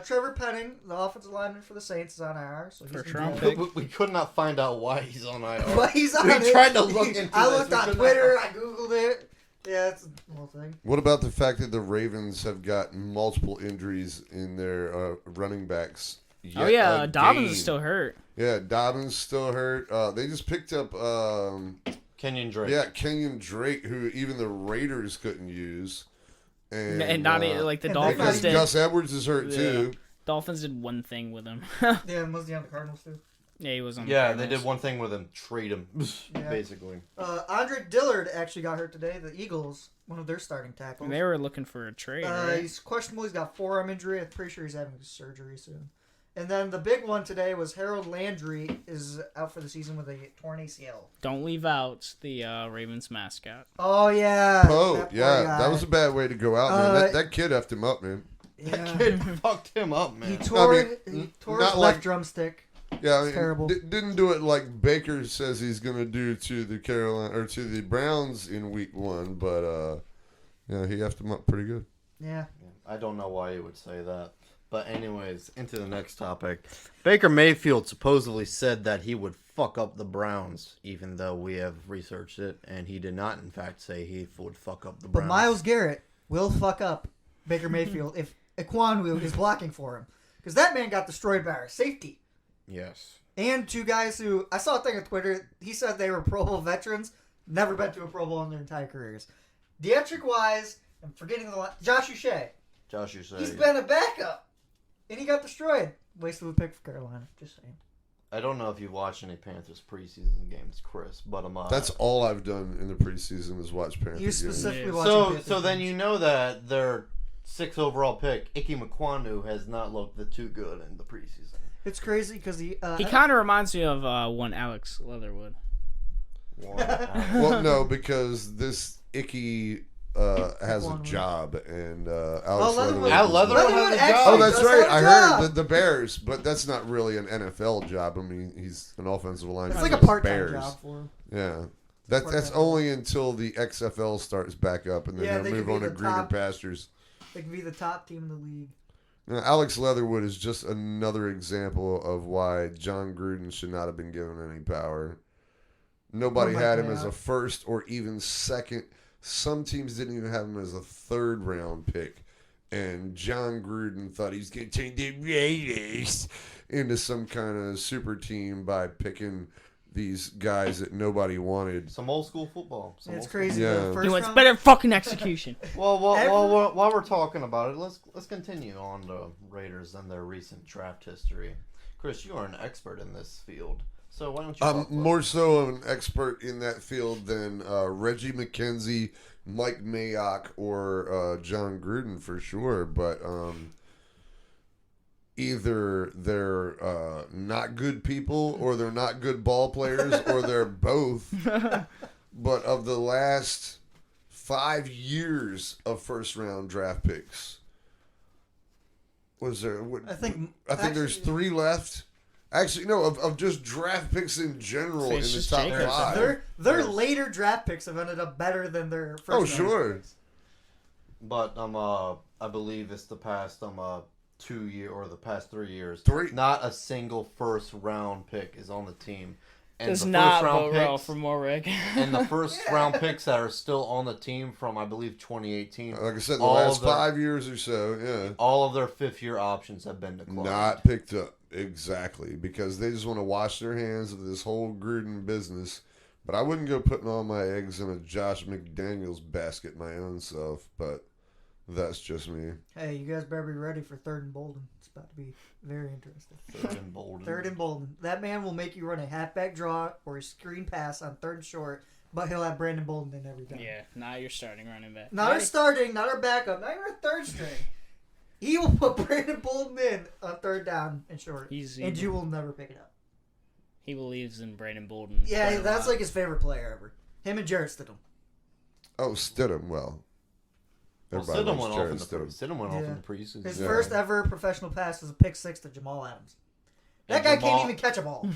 Trevor Penning, the offensive lineman for the Saints, is on IR. So he's
First
gonna
round
be out.
pick.
We could not find out why he's on IR.
But he's on
We
it.
tried to look into
I
this.
looked
We
on
could
Twitter.
not.
I googled it. Yeah, it's a whole thing.
What about the fact that the Ravens have got multiple injuries in their running backs?
Oh yeah, Dobbins is still hurt.
Yeah, Dobbins still hurt. They just picked up
Kenyon Drake.
Yeah, Kenyon Drake, who even the Raiders couldn't use.
And not like the
and
Dolphins
because
did.
Gus Edwards is hurt too.
Dolphins did one thing with him.
Yeah, was he on the Cardinals too?
Yeah, he was on.
Yeah,
the
they
Cardinals.
did one thing with him. Trade him,
Yeah.
basically.
Andre Dillard actually got hurt today. The Eagles, one of their starting tackles.
They were looking for a trade. Right?
He's questionable. He's got forearm injury. I'm pretty sure he's having surgery soon. And then the big one today was Harold Landry is out for the season with a torn ACL.
Don't leave out the Ravens mascot.
Oh yeah.
Oh,
that poor
yeah,
guy.
that was a bad way to go out, man. That kid effed him up, man.
Yeah.
Kid fucked him up, man.
He tore
mean,
his
not
left
like-
drumstick.
Yeah, I
It's
mean,
terrible.
Didn't do it like Baker says he's going to do to the Carolina or to the Browns in Week 1, but yeah, he effed him up pretty good.
Yeah.
I don't know why you would say that. But anyways, into the next topic. Baker Mayfield supposedly said that he would fuck up the Browns, even though we have researched it, and he did not, in fact, say he would fuck up the
But
Browns.
Myles Garrett will fuck up Baker Mayfield if Ekwonu is blocking for him. Because that man got destroyed by our safety.
Yes.
And two guys who, I saw a thing on Twitter, he said they were Pro Bowl veterans, never been to a Pro Bowl in their entire careers. Dietrich Wise, I'm forgetting the line, Josh Uche.
Josh, you say.
He's been a backup And he got destroyed. Wasted a pick for Carolina. Just saying.
I don't know if you watch any Panthers preseason games, Chris, but
That's all I've done in the preseason is watch Panthers
You
games.
specifically
Yeah.
watching
So
Panthers
then
games.
you know that their 6th overall pick, Ike Mekwonu, has not looked too good in the preseason.
It's crazy because
He kind of reminds me of one Alex Leatherwood.
Well, no, because this Icky has a job, and Alex
Leatherwood-
Leatherwood.
Leatherwood has a
actually
job.
Oh, that's
does
right.
have a
I
job.
heard the Bears, but that's not really an NFL job. I mean, he's an offensive line.
It's
for
like a
the
part-time
Bears.
job for him.
Yeah. That's
Part-time.
only until the XFL starts back up, and then
Yeah,
they'll
they
move
could be
on to
the
greener
top-
pastures.
They could be the top team in the league.
Now, Alex Leatherwood is just another example of why John Gruden should not have been given any power. Nobody
Oh my
had him
God.
as a first or even second. Some teams didn't even have him as a third round pick. And John Gruden thought he was going to turn the Raiders into some kind of super team by picking these guys that nobody wanted.
Some old school football.
It's crazy.
Yeah.
The first
He wants
round,
better fucking execution.
Well,
Every-
while we're talking about it, let's continue on the Raiders and their recent draft history. Chris, you are an expert in this field, so why don't you?
I'm
talk
more so an expert in that field than Reggie McKenzie, Mike Mayock, or John Gruden for sure. But either they're not good people, or they're not good ball players, or they're both. But of the last 5 years of first round draft picks, was there?
I think
There's 3 left. Actually, no, of just draft picks in general in
It's
the
just
top
Jacobs.
5.
their later draft picks have ended up better than their first.
Oh,
round
sure.
picks.
But I believe it's the past 2 year or the past 3 years.
3.
Not a single first round pick is on the team. And
Does
the
not
first round
vote well
picks
for Morrig.
and the first round picks that are still on the team from I believe 2018.
Like I said, the
all
last
of their-
5 years or so, yeah,
All of their 5th-year options have been declined.
not picked up. Exactly, because they just want to wash their hands of this whole Gruden business. But I wouldn't go putting all my eggs in a Josh McDaniels basket my own self, but that's just me.
Hey, you guys better be ready for third and Bolden. It's about to be very interesting.
Third and Bolden.
Third and Bolden. That man will make you run a halfback draw or a screen pass on third and short, but he'll have Brandon Bolden in every time.
Yeah, not your starting running back.
Not our starting, not our backup, not even our third string. He will put Brandon Bolden in on third down and short, and you will never pick it up.
He believes in Brandon Bolden.
Yeah,
quite a
that's
lot.
like his favorite player ever. Him and Jarrett Stidham.
Oh, Stidham, well. Everybody
Stidham
loves
went
Jared
off in the
Stidham.
Stidham went off
Yeah.
in the preseason.
His
Yeah.
first ever professional pass was a pick 6 to Jamal Adams. That
And
guy
Jamal-
can't even catch a ball.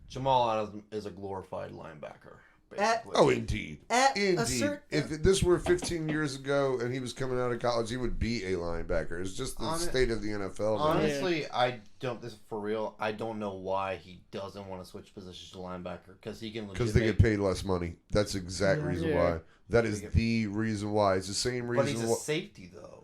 Jamal Adams is a glorified linebacker. Basically.
Oh, indeed.
At a
Indeed.
certain,
If this were 15 years ago and he was coming out of college, he would be a linebacker. It's just the state of the NFL. now.
Honestly, I don't. This is for real. I don't know why he doesn't want to switch positions to linebacker because he can.
Because they get paid less money. That's the exact
Yeah.
reason
Yeah.
why. That is the reason why. It's the same
But he's
reason
a
why.
safety though.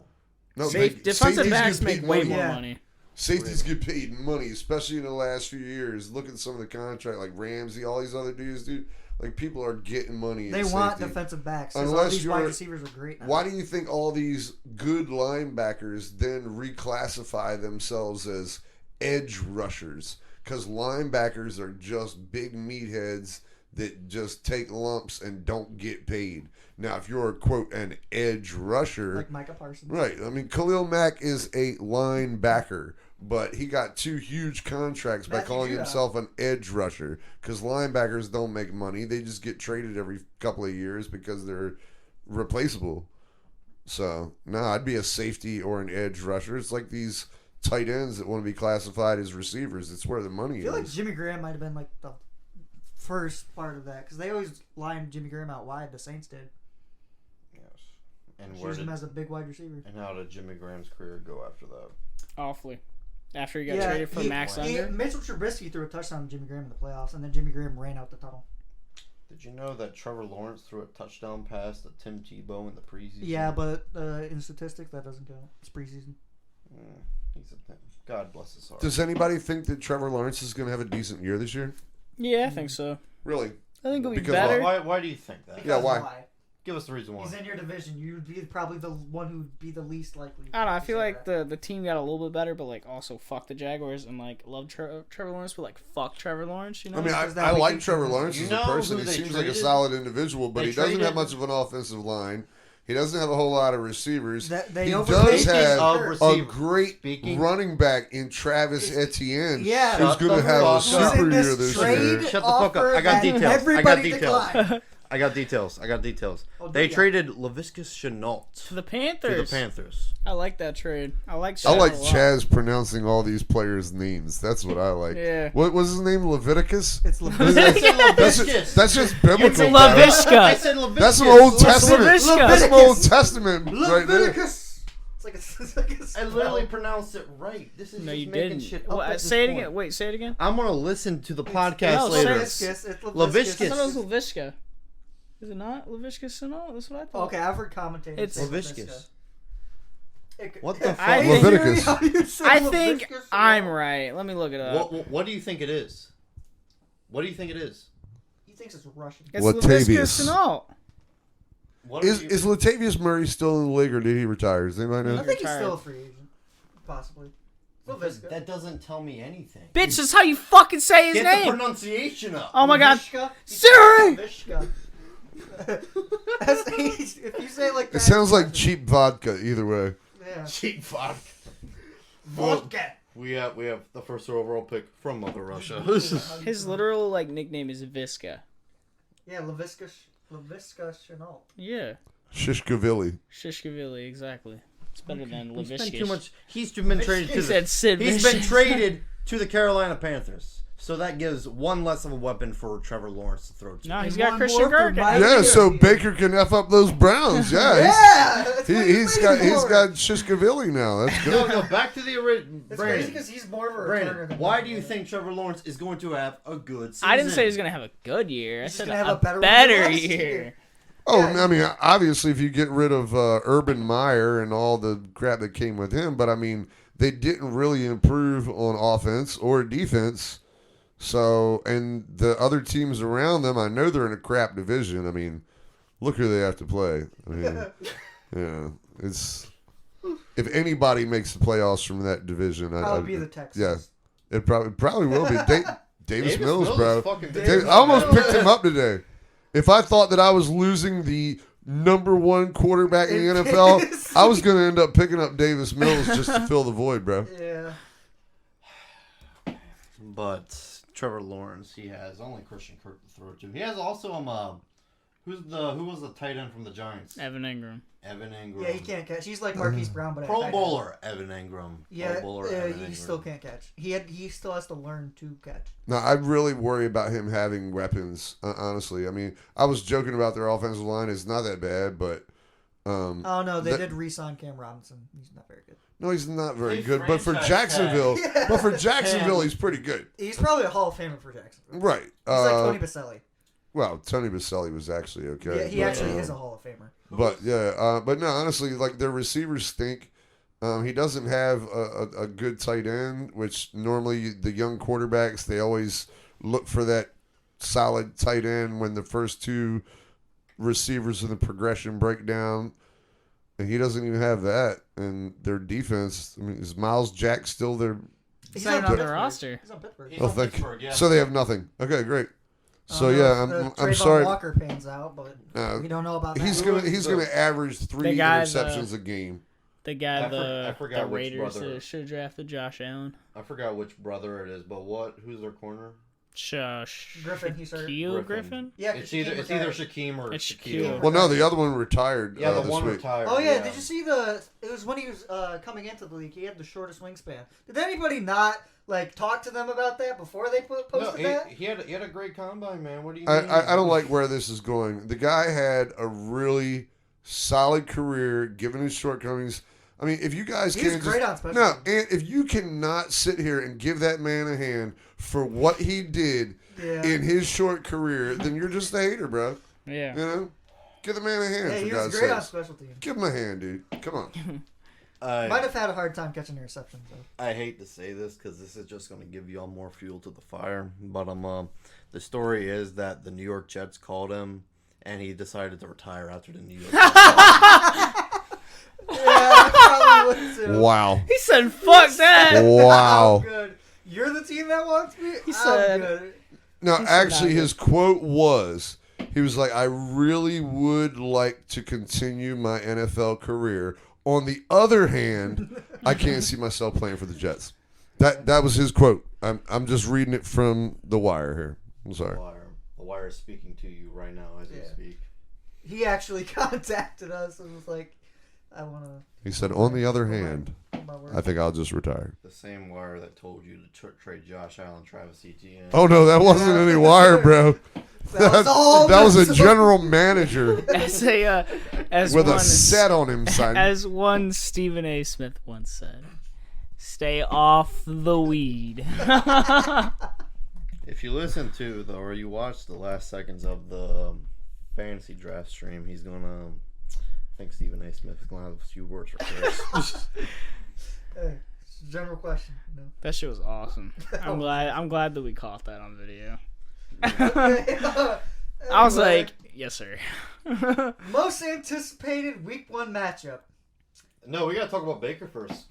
No,
Defensive
safeties
backs
get paid
make way
money.
more
Yeah.
money.
Safeties get paid money, especially in the last few years. Look at some of the contract, like Ramsey, all these other dudes, dude. Like, people are getting money in
they want
safety.
defensive backs. 'Cause all
Unless
these wide
you're-
receivers are great now.
Why do you think all these good linebackers then reclassify themselves as edge rushers? Because linebackers are just big meatheads that just take lumps and don't get paid. Now, if you're, quote, an edge rusher...
Like Micah Parsons.
Right. I mean, Khalil Mack is a linebacker, but he got 2 huge contracts by
Matthew
calling
Judon.
himself an edge rusher because linebackers don't make money. They just get traded every couple of years because they're replaceable. So, no, I'd be a safety or an edge rusher. It's like these tight ends that want to be classified as receivers. It's where the money
I feel like
is.
Jimmy Graham might have been like the first part of that because they always lined Jimmy Graham out wide. The Saints did.
Yes. And where
Used him
did
as a big wide receiver.
and how did Jimmy Graham's career go after that?
Awfully. After he got traded for Max Unger.
Mitchell Trubisky threw a touchdown to Jimmy Graham in the playoffs, and then Jimmy Graham ran out the tunnel.
Did you know that Trevor Lawrence threw a touchdown pass to Tim Tebow in the preseason?
Yeah, but in statistics, that doesn't count. It's preseason.
He's a God bless his heart.
Does anybody think that Trevor Lawrence is going to have a decent year this year?
Yeah, I think so.
Really?
I think it'll be
Because
better.
Why do you think that?
Yeah,
Because
why?
Give us the reason why.
He's in your division. You'd be probably the one who'd be the least likely.
I don't know. I
to
feel
say
like
that.
the team got a little bit better, but like also fuck the Jaguars and like love Trevor Lawrence, but like fuck Trevor Lawrence. You know.
I mean,
Because that
I
we
like
think-
Trevor Lawrence
You
as
know
a person.
who
He
they
seems like a
traded?
solid individual, but
They
he doesn't have
traded-
much of an offensive line. He doesn't have a whole lot of receivers.
They
He
overpaid
does have
of
a
receiver.
great
Speaking-
running back in Travis Etienne.
Yeah.
who's
Shut
going to
the
have a
fuck up.
super
Was in
year
this
this
trade
year.
Shut the fuck up.
offer
I got
that
details. I got
everybody
details.
declined.
I got details.
Oh,
They
yeah.
traded Laviscus Chenault
to the
to
Panthers.
the Panthers.
I like that trade. I like.
I like
Shaq a lot.
Chaz pronouncing all these players' names. That's what I like.
Yeah.
What was his name? Leviticus?
It's
I
LeBron.
said
That's
Laviscus.
just, that's just biblical.
It's a
bro.
Laviska.
I said Laviscus.
That's an Old Testament.
Laviska.
That's an Old Testament right there.
Leviticus. It's like a
I literally pronounced it right. This is
No,
just
you
making
didn't.
shit up
What,
at this
say it
point.
again. Wait, say it again.
I'm gonna listen to the podcast
No,
later.
say
It's
I
Laviscus.
thought it was Laviska. Is it not Laviska Sinal? That's what I thought.
Okay, I've heard commentators.
It's
say
Laviscus.
It-
What the fuck?
I think-
Leviticus.
How do you say
I think
Laviscus?
I'm right. Let me look it up.
What do you think it is? What do you think it is?
He thinks it's Russian.
It's
Latavius.
Laviska Sinal.
What
Is Latavius Murray still in the league, or did he retire? Does anybody
I
know?
think he's
retired.
still a free agent, possibly. Lavisca.
That doesn't tell me anything.
Bitch, that's how you fucking say his
Get
name.
the pronunciation up.
Oh my god.
Laviska?
Siri!
Laviska. If you say it like that,
It sounds like cheap vodka. Either way.
Yeah.
Cheap fuck.
Vodka.
We have the first overall pick from Mother Russia.
His literal like nickname is Viska.
Yeah, Laviska Chenault.
Yeah.
Shishkavili.
Shishkavili, exactly. It's better than
He's been too
Laviska.
much. He's been traded to
He said Sid
He's been
Vicious.
traded to the Carolina Panthers. So that gives one less of a weapon for Trevor Lawrence to throw to.
No, he's
And
got
one
Christian
more for
Kirk.
Mike.
Yeah, so Baker can f up those Browns. Yeah,
Yeah, that's what
he's got
waiting for.
Shishkavili now. That's
No,
good.
back to the original.
It's crazy because he's more of a returner
Brandon,
than
why
Mike.
do you think Trevor Lawrence is going to have a good season?
I didn't say he's gonna have a good year. I
He's
said
gonna have
a
a better
better,
one than last
year.
year.
Oh,
Yeah.
I mean, obviously, if you get rid of Urban Meyer and all the crap that came with him, but I mean, they didn't really improve on offense or defense. So, and the other teams around them, I know they're in a crap division. I mean, look who they have to play. I mean, yeah, it's if anybody makes the playoffs from that division,
Probably be the Texans.
Yeah, it probably will be. Davis Mills,
is
bro.
fucking
I almost picked him up today. If I thought that I was losing the number one quarterback in the
In
NFL,
fantasy.
I was going to end up picking up Davis Mills just to fill the void, bro.
Yeah.
But Trevor Lawrence, he has only Christian Kirk to throw to. He has also who was the tight end from the Giants?
Evan Ingram.
Evan Ingram.
Yeah, he can't catch. He's like Marquise Brown, but at
Pro
tight end.
Bowler Evan Ingram.
Yeah,
Pro Bowler Evan
he
Ingram.
still can't catch. He still has to learn to catch.
Now, I really worry about him having weapons, honestly. I mean, I was joking about their offensive line. It's not that bad, but...
Oh no, they
that-
did re-sign Cam Robinson. He's not very good.
No, he's not very
They
good. But for
franchise
Jacksonville,
Yeah.
he's pretty good.
He's probably a Hall of Famer for Jacksonville.
Right.
He's like Tony Baselli.
Well, Tony Baselli was actually okay.
Yeah, he
but,
actually is a Hall of Famer.
But yeah, but no, honestly, like their receivers stink. He doesn't have a good tight end, which normally the young quarterbacks, they always look for that solid tight end when the first two receivers in the progression break down. And he doesn't even have that. And their defense, I mean, is Miles Jack still there?
He's not on the
Pittsburgh.
roster.
He's on Pittsburgh.
He's
Oh,
on
thank you.
Pittsburgh, yeah.
So they have nothing. Okay, great.
I
So
don't know
yeah,
if,
I'm
Trayvon
sorry.
Walker pans out, but we don't know about that.
He's gonna average 3
The guy,
interceptions a game.
The guy
I forgot
the
which
Raiders
brother.
should have drafted Josh Allen.
I forgot which brother it is, but who's their corner?
Griffin, he's hurt.
Shaquille Griffin?
Yeah,
It's either Shaquem or
It's
Shaquille.
Shaquille.
Well, no, the other one retired.
Yeah, the
this
one
week.
retired.
Oh yeah, did you see it was when he was coming into the league. He had the shortest wingspan. Did anybody not like talk to them about that before they posted
No,
that?
he had a great combine, man. What do you
I,
mean?
I don't like where this is going. The guy had a really solid career, given his shortcomings. I mean, if you guys
He was
can't
great
just,
on special
no,
teams.
and if you cannot sit here and give that man a hand for what he did
Yeah.
in his short career, then you're just a hater, bro.
Yeah.
You know, give the man a hand
Yeah,
for
he was
God's
great on
sake.
special teams.
Give him a hand, dude. Come on.
Might have had a hard time catching interceptions though.
I hate to say this because this is just going to give y'all more fuel to the fire, but the story is that the New York Jets called him and he decided to retire after the New York.
Yeah, I probably would too.
Wow.
He said, "Fuck that."
Wow.
I'm good. You're the team that wants me?
He said-
I'm good.
No,
He said
actually,
not
his quote was, he was like, I really would like to continue my NFL career. On the other hand, I can't see myself playing for the Jets. That was his quote. I'm just reading it from The Wire here. I'm sorry.
The Wire is speaking to you right now as we speak.
He actually contacted us and was like, I want to.
He said, on the other hand,
my word.
I think I'll just retire.
The same Wire that told you to trade Josh Allen, Travis Etienne.
Oh, no, that wasn't any Wire, bro.
That was all
That was a
mental.
general manager
As a as
with
one
a set on him, son.
as one Stephen A. Smith once said, "Stay off the weed."
If you listen to or you watch the last seconds of the fantasy draft stream, he's gonna. I think Stephen A. Smith is gonna have a few words for Chris.
Hey, it's a general question. You know?
That shit was awesome. I'm glad that we caught that on video. I was
Anyway,
like, yes, sir.
most anticipated week 1 matchup.
No, we gotta talk about Baker first.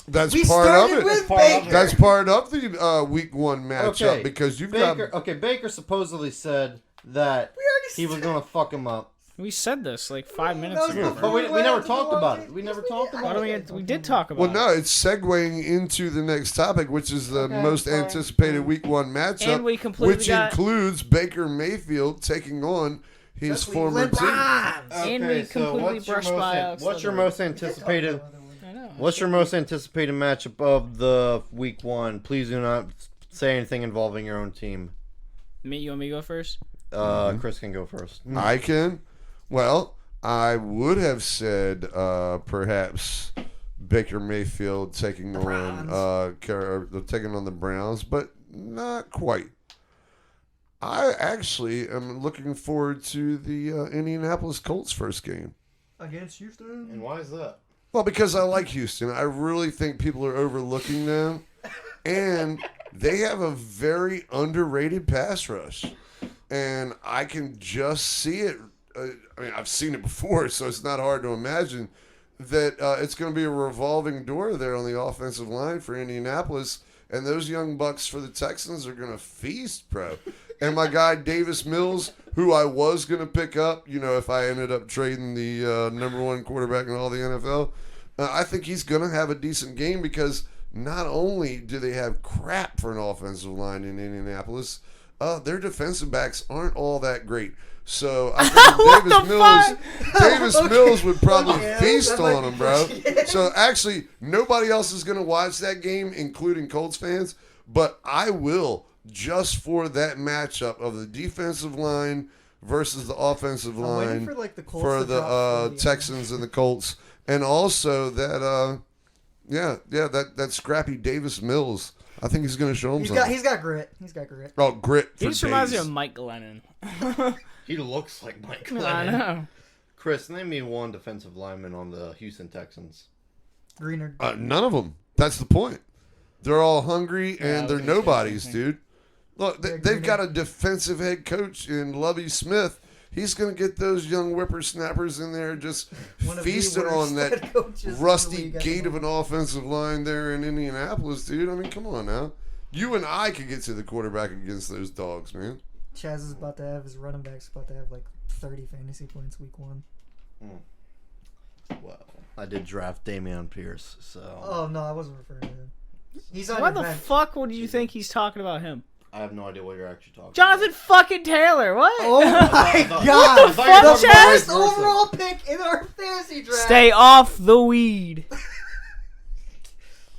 That's
We
part of
started
it.
with
Part of
Baker.
it.
That's part of the week 1 matchup
Okay,
because you've
Baker.
got.
Okay, Baker supposedly said that
We already
he was
said-
gonna fuck him up.
We said this like 5 minutes
That was
ago.
before
But we
went
never
out to the
talked about
Washington-
it. We never
Yes,
talked
did.
about
Why do
it.
we did talk about
Well,
it.
no, it's segueing into the next topic, which is the
Okay,
most
fine.
anticipated week 1 matchup,
And we completely
which
got-
includes Baker Mayfield taking on his
The
former
Cleveland
team.
Browns.
And we completely brushed by Alex
what's your
Leatherwood.
most anticipated?
I know.
What's your most anticipated matchup of the week 1? Please do not say anything involving your own team.
Me, you want me to go first?
Chris can go first.
I can. Well, I would have said perhaps Baker Mayfield taking taking on the Browns, but not quite. I actually am looking forward to the Indianapolis Colts first game.
Against Houston.
And why is that?
Well, because I like Houston. I really think people are overlooking them. And they have a very underrated pass rush. And I can just see it. I mean, I've seen it before, so it's not hard to imagine that it's going to be a revolving door there on the offensive line for Indianapolis. And those young bucks for the Texans are going to feast, bro. And my guy Davis Mills, who I was going to pick up, if I ended up trading the number 1 quarterback in all the NFL, I think he's going to have a decent game because not only do they have crap for an offensive line in Indianapolis, their defensive backs aren't all that great. So I think Davis Mills would probably feast
that might
on
be
him, bro.
pushing it.
So actually, nobody else is going to watch that game, including Colts fans, but I will just for that matchup of the defensive line versus the offensive
I'm waiting
line
for, like, the Colts
for
to
the
drop 40.
Texans and the Colts, and also that that scrappy Davis Mills. I think he's going to show him something.
He's got grit. He's got grit.
Oh, grit for
He just reminds me
days.
of Mike Glennon.
He looks like Mike
I
Glennon.
know.
Chris, name me one defensive lineman on the Houston Texans.
Greener.
None of them. That's the point. They're all hungry and they're
okay,
nobodies,
okay.
dude. Look,
Yeah,
they've
Greener.
got a defensive head coach in Lovie Smith. He's going to get those young whippersnappers in there just
One of the
feasting
worst
on that
head coaches in the
rusty
league at the
gate of an offensive line there in Indianapolis, dude. I mean, come on now. You and I could get to the quarterback against those dogs, man.
Chaz is about to have his running backs about to have like 30 fantasy points week 1.
Well, I did draft Damian Pierce, so
Oh no, I wasn't referring to him. He's on
Why
your
the
bench.
fuck would you think he's talking about him?
I have no idea what you're actually talking
Jonathan fucking Taylor. What?
Oh my
about.
god!
I thought you were
The
talking about
first
vice versa.
overall pick in our fantasy draft.
Stay off the weed.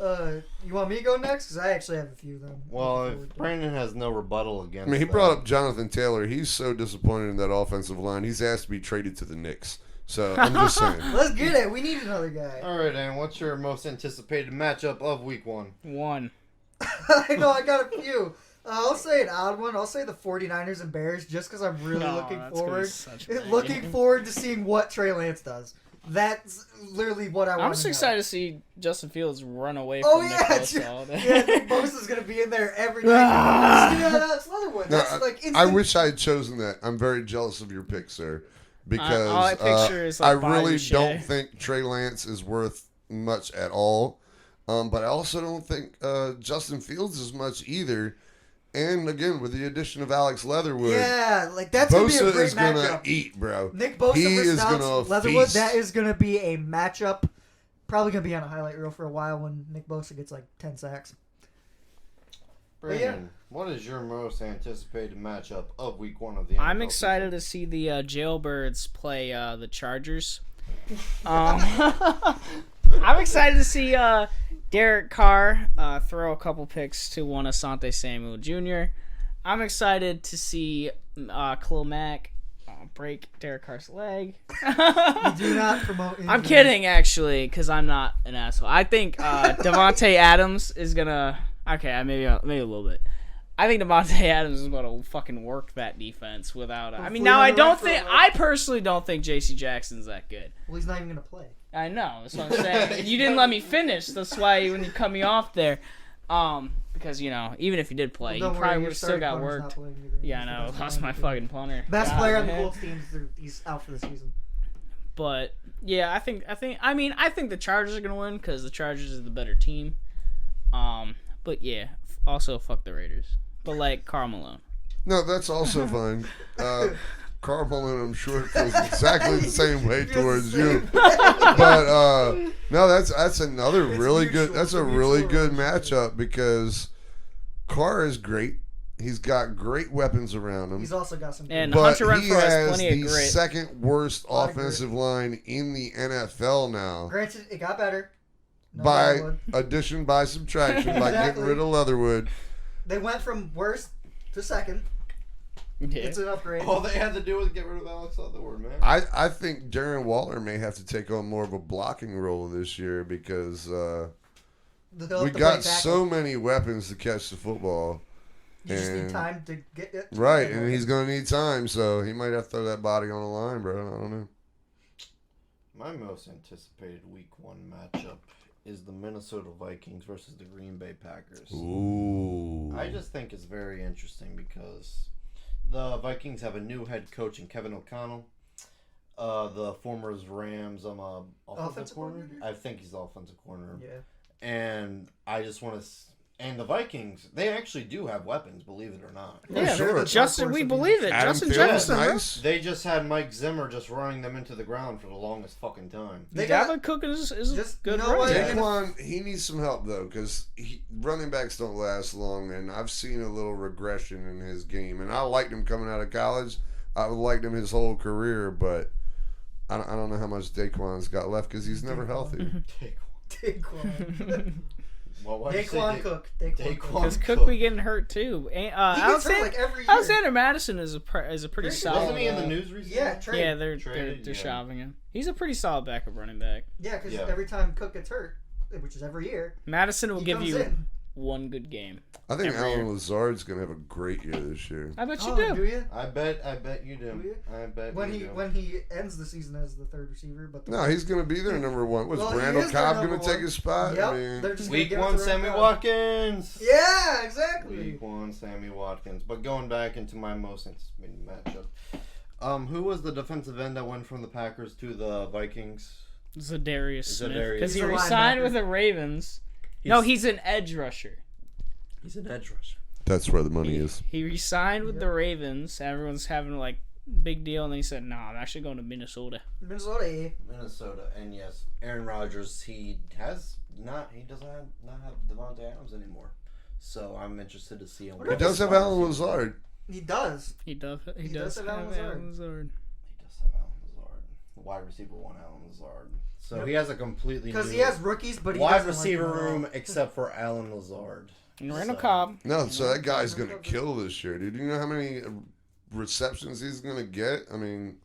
You want me to go next? Because I actually have a few of them.
Well, if Brandon has no rebuttal
I
against
mean, he
that.
brought up Jonathan Taylor. He's so disappointed in that offensive line. He's asked to be traded to the Knicks. So I'm just saying.
Let's get it. We need another guy.
All right, and what's your most anticipated matchup of week 1?
One.
I know, I got a few. I'll say an odd one. I'll say the 49ers and Bears just because I'm really
No,
looking
that's gonna be
forward.
such a bad
Looking
game.
forward to seeing what Trey Lance does. That's literally what I want.
I'm just excited to see Justin Fields run away
Oh
from
yeah,
Nick Bosa all day.
yeah. Nick Bosa's gonna be in there every day. That's Leatherwood.
No,
That's like
I
instant.
wish I had chosen that. I'm very jealous of your pick, sir, because
all I picture is, like,
I really
Bobby
don't
Shea.
think Trey Lance is worth much at all. But I also don't think Justin Fields is much either. And again, with the addition of Alex Leatherwood,
Yeah, like that's gonna be a
Bosa
great
is gonna
matchup.
eat, bro.
Nick Bosa
He
versus
is
Alex
gonna
Leatherwood.
feast.
That is gonna be a matchup. Probably gonna be on a highlight reel for a while when Nick Bosa gets like 10 sacks.
Brandon, what is your most anticipated matchup of Week 1 of the NFL
I'm excited to see the Jailbirds play the Chargers. I'm excited to see Derek Carr throw a couple picks to one Asante Samuel Jr. I'm excited to see Khalil Mack break Derek Carr's leg.
We do not promote injuries.
I'm kidding, actually, because I'm not an asshole. I think Devontae Adams is gonna. Okay, maybe a little bit. I think Devontae Adams is about to fucking work that defense without. I mean,
Hopefully
now
not
I
a
don't
run for
think.
a
I personally don't think J.C. Jackson's that good.
Well, he's not even gonna play.
I know. That's what I'm saying. You didn't let me finish. That's why when you cut me off there, because even if he did play,
Well,
he
don't
probably
worry,
would have still got
your starting
worked.
punter's not playing either.
Yeah, I
He's the
know.
best
Lost my
player.
fucking punter.
Best
God,
player on the
man.
Colts team. He's out for the season.
But yeah, I think the Chargers are gonna win because the Chargers is the better team. But yeah, also fuck the Raiders. But like Karl Malone.
No, that's also fine. Karl Malone, I'm sure, feels exactly the same way towards you. But no, that's another really good. That's a really good matchup because Carr is great. He's got great weapons around him.
He's also got some.
And
But
Hunter
he
Renfrow has
has
plenty of
the
grit.
second worst
Lot of grit.
offensive line in the NFL now.
Granted, it got better. No
By
Leatherwood.
addition by subtraction, by getting
Exactly.
rid of Leatherwood.
They went from worst to second.
Yeah.
It's an upgrade.
All they had to do was get rid of Alex Leatherwood, man.
I think Darren Waller may have to take on more of a blocking role this year because
They'll
we
have to play
got
tackle.
so many weapons to catch the football.
You just need
and-
time to get it.
Right, and he's going to need time, so he might have to throw that body on the line, bro. I don't know.
My most anticipated Week 1 matchup is the Minnesota Vikings versus the Green Bay Packers.
Ooh.
I just think it's very interesting because the Vikings have a new head coach in Kevin O'Connell. The former Rams offensive coordinator. I think he's the offensive coordinator.
Yeah.
And I just want to. And the Vikings, they actually do have weapons, believe it or not.
Yeah,
sure.
Justin, we believe it.
Adam
Justin
Thielen,
Jefferson, bro.
nice.
They just had Mike Zimmer just running them into the ground for the longest fucking time.
They got-
Dalvin Cook is
Just,
good
you know what?
running back.
Daquan, he needs some help, though, because running backs don't last long, and I've seen a little regression in his game. And I liked him coming out of college. I liked him his whole career, but I don't know how much Daquan's got left because he's never healthy.
Daquan.
Well, why'd you say
Daquan Cook. Daquan Cook.
Because Cook be getting hurt too. And,
He gets hurt
Alexander,
like every year.
Alexander Madison is a pretty
Great.
solid.
Wasn't he in the news recently?
Yeah, trade.
Yeah, they're
Traded, yeah.
shoving him. He's a pretty solid backup running back.
Yeah, because
Yeah.
every time Cook gets hurt, which is every year,
Madison will
he
give
comes
you
in.
one good game.
I think
Every
Alan
year.
Lazard's going to have a great year this year.
I bet you
Oh,
do.
you?
I bet you
Do
do.
you?
I bet
When
you
he
do.
when he ends the season as the third receiver, but the
No, he's going to be their number one. Was
Well, he
Randall
is their
Cobb
number
going to take
one.
his spot?
Yep,
I mean,
they're just gonna
Week
give it
1,
to
Sammy
Randall.
Watkins.
Yeah, exactly.
Week 1, Sammy Watkins. But going back into my most anticipated matchup, who was the defensive end that went from the Packers to the Vikings?
Zadarius Smith.
Zadarius.
Because he
He's a
resigned
linebacker.
with the Ravens. No, he's an edge rusher.
He's an edge rusher.
that's where the money is.
He resigned with the Ravens. Everyone's having like big deal, and then he said, "No, I'm actually going to Minnesota."
Minnesota.
Minnesota, and yes, Aaron Rodgers. He doesn't have Devontae Adams anymore. So I'm interested to see him.
He does have Alan Lazard.
He does.
He does. He
does
does
have
have
Alan
Alan Lazard.
He does have Alan Lazard. Wide receiver 1, Alan Lazard. So
Yep.
he has a completely
Because
new
he has rookies, but he
wide
doesn't
receiver
like them at all.
room except for Alan Lazard.
And Randall
So-
Cobb.
No, so that guy's going to kill this year, dude. Do you know how many receptions he's going to get? I mean,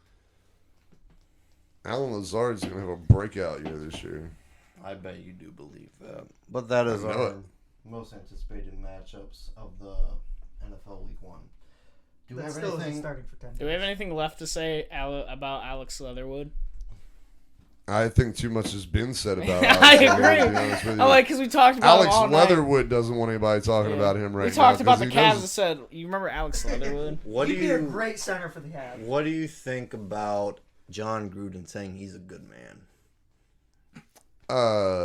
Alan Lazard's going to have a breakout year this year.
I bet you do believe that. But that is
I know
our
it.
most anticipated matchups of the NFL Week 1. Do we
That's
have
still
anything?
starting for 10.
Do we have anything left to say about Alex Leatherwood?
I think too much has been said about
I
Alex.
agree.
To be honest with you.
I like because we talked about
Alex
him all night.
Leatherwood doesn't want anybody talking about him right now.
We talked about the
'cause
Cavs
he
and said, you remember Alex Leatherwood?
What do
He'd be a
you
great center for the Cavs.
What do you think about John Gruden saying he's a good man?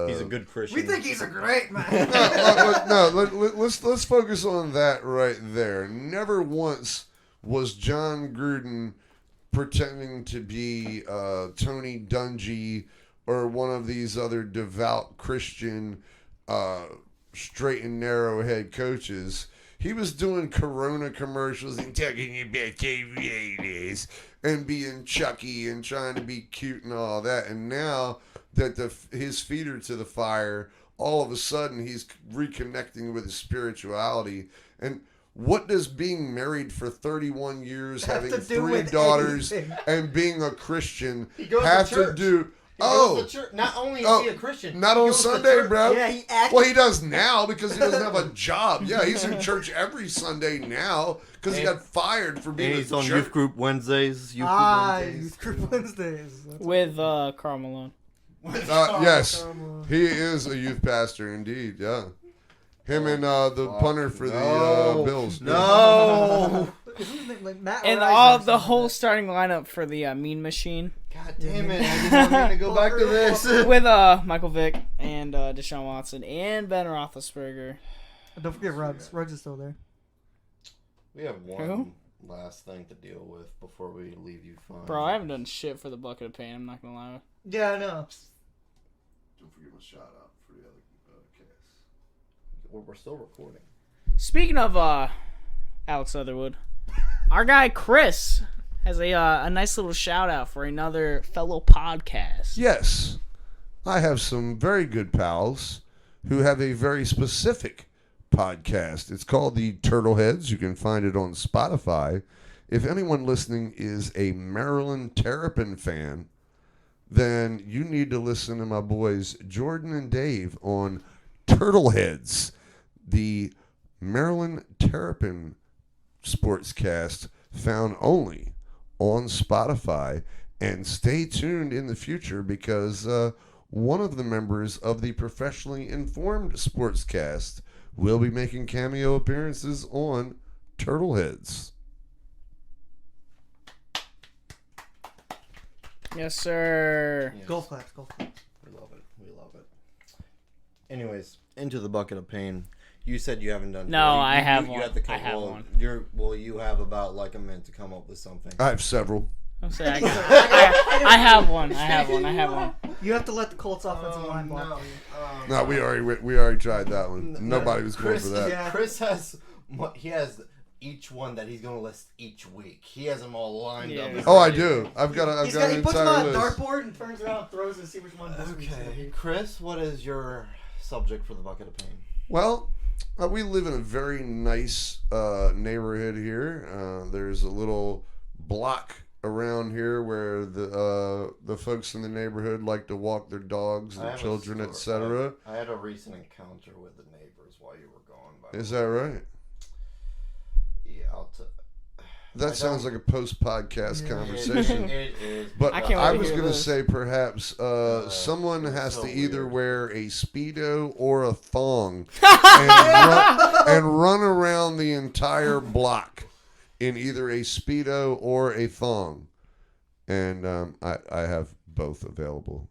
He's a good Christian.
We think he's a great man.
Let's focus on that right there. Never once was John Gruden pretending to be Tony Dungy or one of these other devout Christian straight and narrow head coaches. He was doing Corona commercials and talking about Cavaliers and being Chucky and trying to be cute and all that. And now that his feet are to the fire, all of a sudden he's reconnecting with his spirituality. And what does being married for 31 years, having
to do
3
with
daughters,
anything?
and being a Christian
goes to
have to
church.
do?
He goes to church. Not only is he a Christian,
not
he
on
goes to
Sunday,
church.
bro.
Yeah, he acts.
Well, he does now because he doesn't have a job. Yeah, he's in church every Sunday now because he got fired for being
And he's
a
on
jerk.
youth group Wednesdays.
Youth Group Wednesdays.
With Karl Malone.
Yes, he is a youth pastor indeed. Yeah, him and the punter for the Bills.
No.
Like Matt
And
Horizon
all
or
the
something
whole
like
starting lineup for the Mean Machine.
God damn it! I did not mean to go back to this.
With Michael Vick and Deshaun Watson and Ben Roethlisberger.
that. Don't forget Ruggs. Ruggs is still there.
We have one
Who?
last thing to deal with before we leave you fine.
Bro, I haven't done shit for the bucket of pain. I'm not gonna lie.
Yeah, I know.
Don't forget my shout out for the other cast.
We're still recording.
Speaking of Alex Leatherwood, our guy Chris has a nice little shout out for another fellow podcast.
Yes, I have some very good pals who have a very specific podcast. It's called the Turtleheads. You can find it on Spotify. If anyone listening is a Maryland Terrapin fan, then you need to listen to my boys Jordan and Dave on Turtleheads, the Maryland Terrapin Sportscast, found only on Spotify. And stay tuned in the future because one of the members of the Professionally Informed Sportscast will be making cameo appearances on Turtleheads.
Yes, sir.
Yes.
Golf claps. Golf claps.
We love it. We love it. Anyways, into the bucket of pain. You said you haven't done.
No,
you,
I have
you
one.
have to
I have
well,
one.
You have about like a minute to come up with something.
I have several.
I'm saying I have one. I have one.
You have to let the Colts offensive line block.
No, we already tried that one. Nobody was going for that.
Yeah.
Chris has each one that he's gonna list each week. He has them all lined up.
Yeah.
Oh, I do. I've got an
He
entire
puts them on a
list.
dartboard and turns around and throws and see which one this week's gonna
Okay,
be.
Chris, what is your subject for the bucket of pain?
Well, we live in a very nice neighborhood here. There's a little block around here where the folks in the neighborhood like to walk their dogs,
I
their
have a
children,
story.
etc.
I had a recent encounter with the neighbors while you were gone. By
Is
the
that
way.
right?
Yeah, I'll
That sounds like a post-podcast conversation.
It is.
But
I can't
I
wait to
was
hear
going to
this.
say perhaps someone has
so
to either
weird.
wear a Speedo or a thong and run around the entire block in either a Speedo or a thong. And I have both available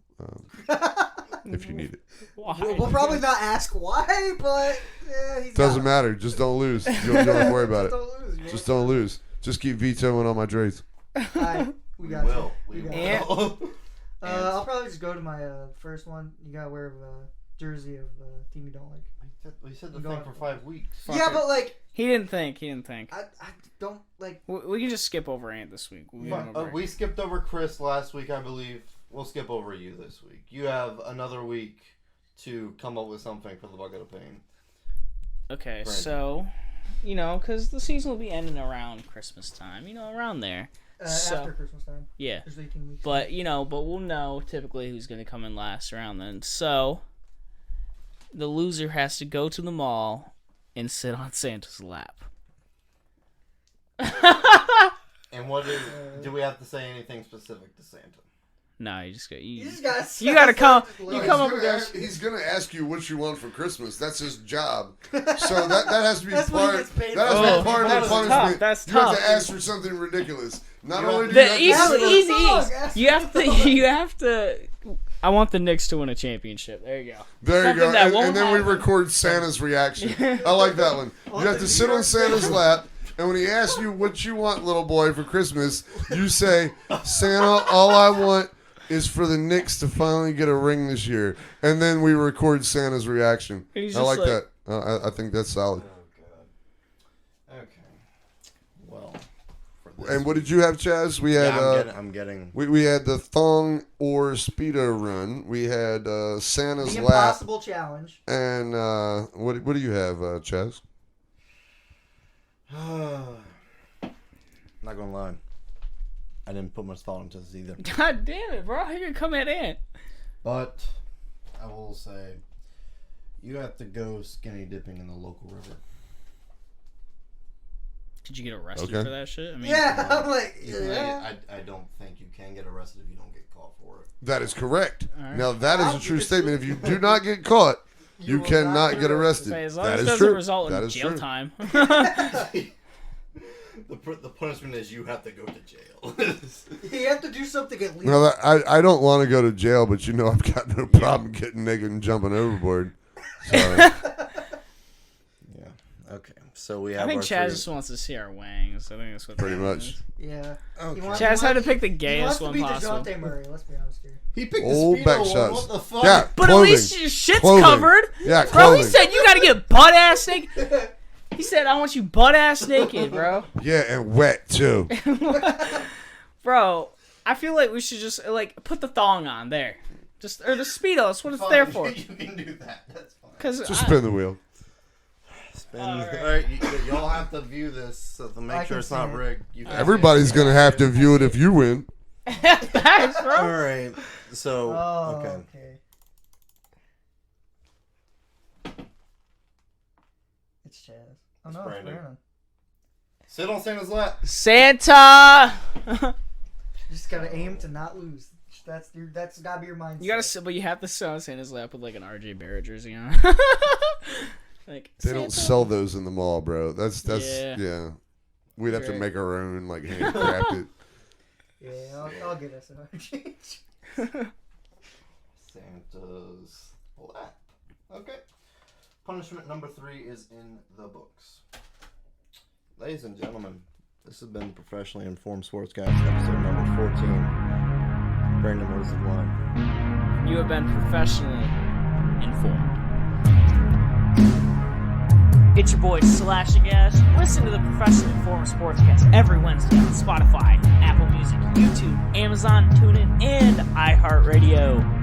if you need it.
Why?
We'll probably not ask why, but yeah, he's
Doesn't
got
matter. Just don't lose. You don't have to worry about it.
Don't lose.
Just don't lose. Just keep vetoing all my trades.
Alright, we
We
got
will.
you.
We
got
And-
will.
I'll probably just go to my first one. You gotta wear a jersey of a team you don't like.
We said the
Go
thing
on.
for 5 weeks.
Fuck
Yeah,
it.
but like,
He didn't think.
I don't like.
We can just skip over Ant this week. We'll give him a break.
We skipped over Chris last week, I believe. We'll skip over you this week. You have another week to come up with something for the bucket of pain.
Okay,
Brandon.
so, because the season will be ending around Christmas time, around there. So-
After Christmas time,
Yeah.
there's 18 weeks.
But, but we'll know typically who's going to come in last around then. So, the loser has to go to the mall and sit on Santa's lap.
And what do we have to say anything specific to Santa?
No, you just got
You just got.
you gotta come. You
He's
come up
gonna
with
he's gonna ask you what you want for Christmas. That's his job. So that has to be
That's what he
part.
gets paid
That has to
for.
be part of the
That's
punishment.
tough. That's
you have
tough.
to ask for something ridiculous. Not
You
only do
the
you have to
easy,
Ask for the
easy.
song.
You have to. You have to. I want the Knicks to win a championship. There you go.
There you
Something
go.
that
And
won't
then we
happen.
record Santa's reaction. I like that one. You have to sit on Santa's lap, and when he asks you what you want, little boy, for Christmas, you say, Santa, all I want is for the Knicks to finally get a ring this year. And then we record Santa's reaction.
He's
I
just
like that. I think that's solid.
Okay. Well.
And what did you have, Chaz? We had
I'm getting.
we had the thong or speedo run. We had Santa's
The
lap.
impossible challenge.
And what do you have, Chaz?
Not gonna lie. I didn't put much thought into this either.
God damn it, bro! How you gonna come at it?
But I will say, you have to go skinny dipping in the local river.
Did you get arrested
Okay.
for that shit? I mean,
Yeah, I'm like,
You
yeah.
I don't think you can get arrested if you don't get caught for it.
That is correct.
All right.
Now that is a true statement. If you do not get caught, you
will
cannot
not
get
get
arrested.
Say, as long
That
as it
is
doesn't
true.
result
That
in
is
jail
true.
time.
The punishment is you have to go to jail.
You have to do something at least.
No, I don't want to go to jail, but you know I've got no problem getting naked and jumping overboard. So
Yeah. Okay. So we have.
I think
our
Chaz
three-
just wants to see our wangs. I think that's what
pretty
that
much.
is.
Yeah.
Okay.
Chaz had to pick the
He
gayest
wants
one
to be
possible.
DeJounte Murray. Let's be honest here.
He picked
Old
the
back
speedo one.
shots.
What the fuck?
yeah,
But
clothing.
at least your shit's
Clothing.
covered.
Yeah,
Bro,
clothing.
he said you gotta get butt ass naked. He said I want you butt ass naked, bro.
Yeah, and wet too.
Bro, I feel like we should just like put the thong on there, just or the speedo. That's what it's there for.
You can do that. That's fine.
Cause
Just spin the wheel.
Spin.
All right.
All right, y'all have to view this so to
I
make
can
sure it's not
see it.
rigged. You guys
Everybody's
can-
gonna have to view it if you win.
thanks,
All
bro.
right. So
Oh,
okay.
okay. It's Chaz. Oh no, it's
Brandon.
Brandon.
Sit on Santa's lap.
Santa.
You just gotta aim to not lose. That's gotta be your mindset.
You gotta sit, but you have to sit on Santa's lap with like an RJ Barrett jersey on. Like
They don't
Santa.
sell those in the mall, bro. That's
Yeah.
yeah. We'd have to
Right.
make our own, like handcrafted.
Yeah, I'll get us an change.
Santa's lap. Okay. Punishment number 3 is in the books. Ladies and gentlemen, this has been the Professionally Informed Sportscast, episode number 14. Brandon, what is the line?
You have been professionally informed. It's your boy Slashing Ass. Listen to the Professionally Informed Sportscast every Wednesday on Spotify, Apple Music, YouTube, Amazon, TuneIn, and iHeartRadio.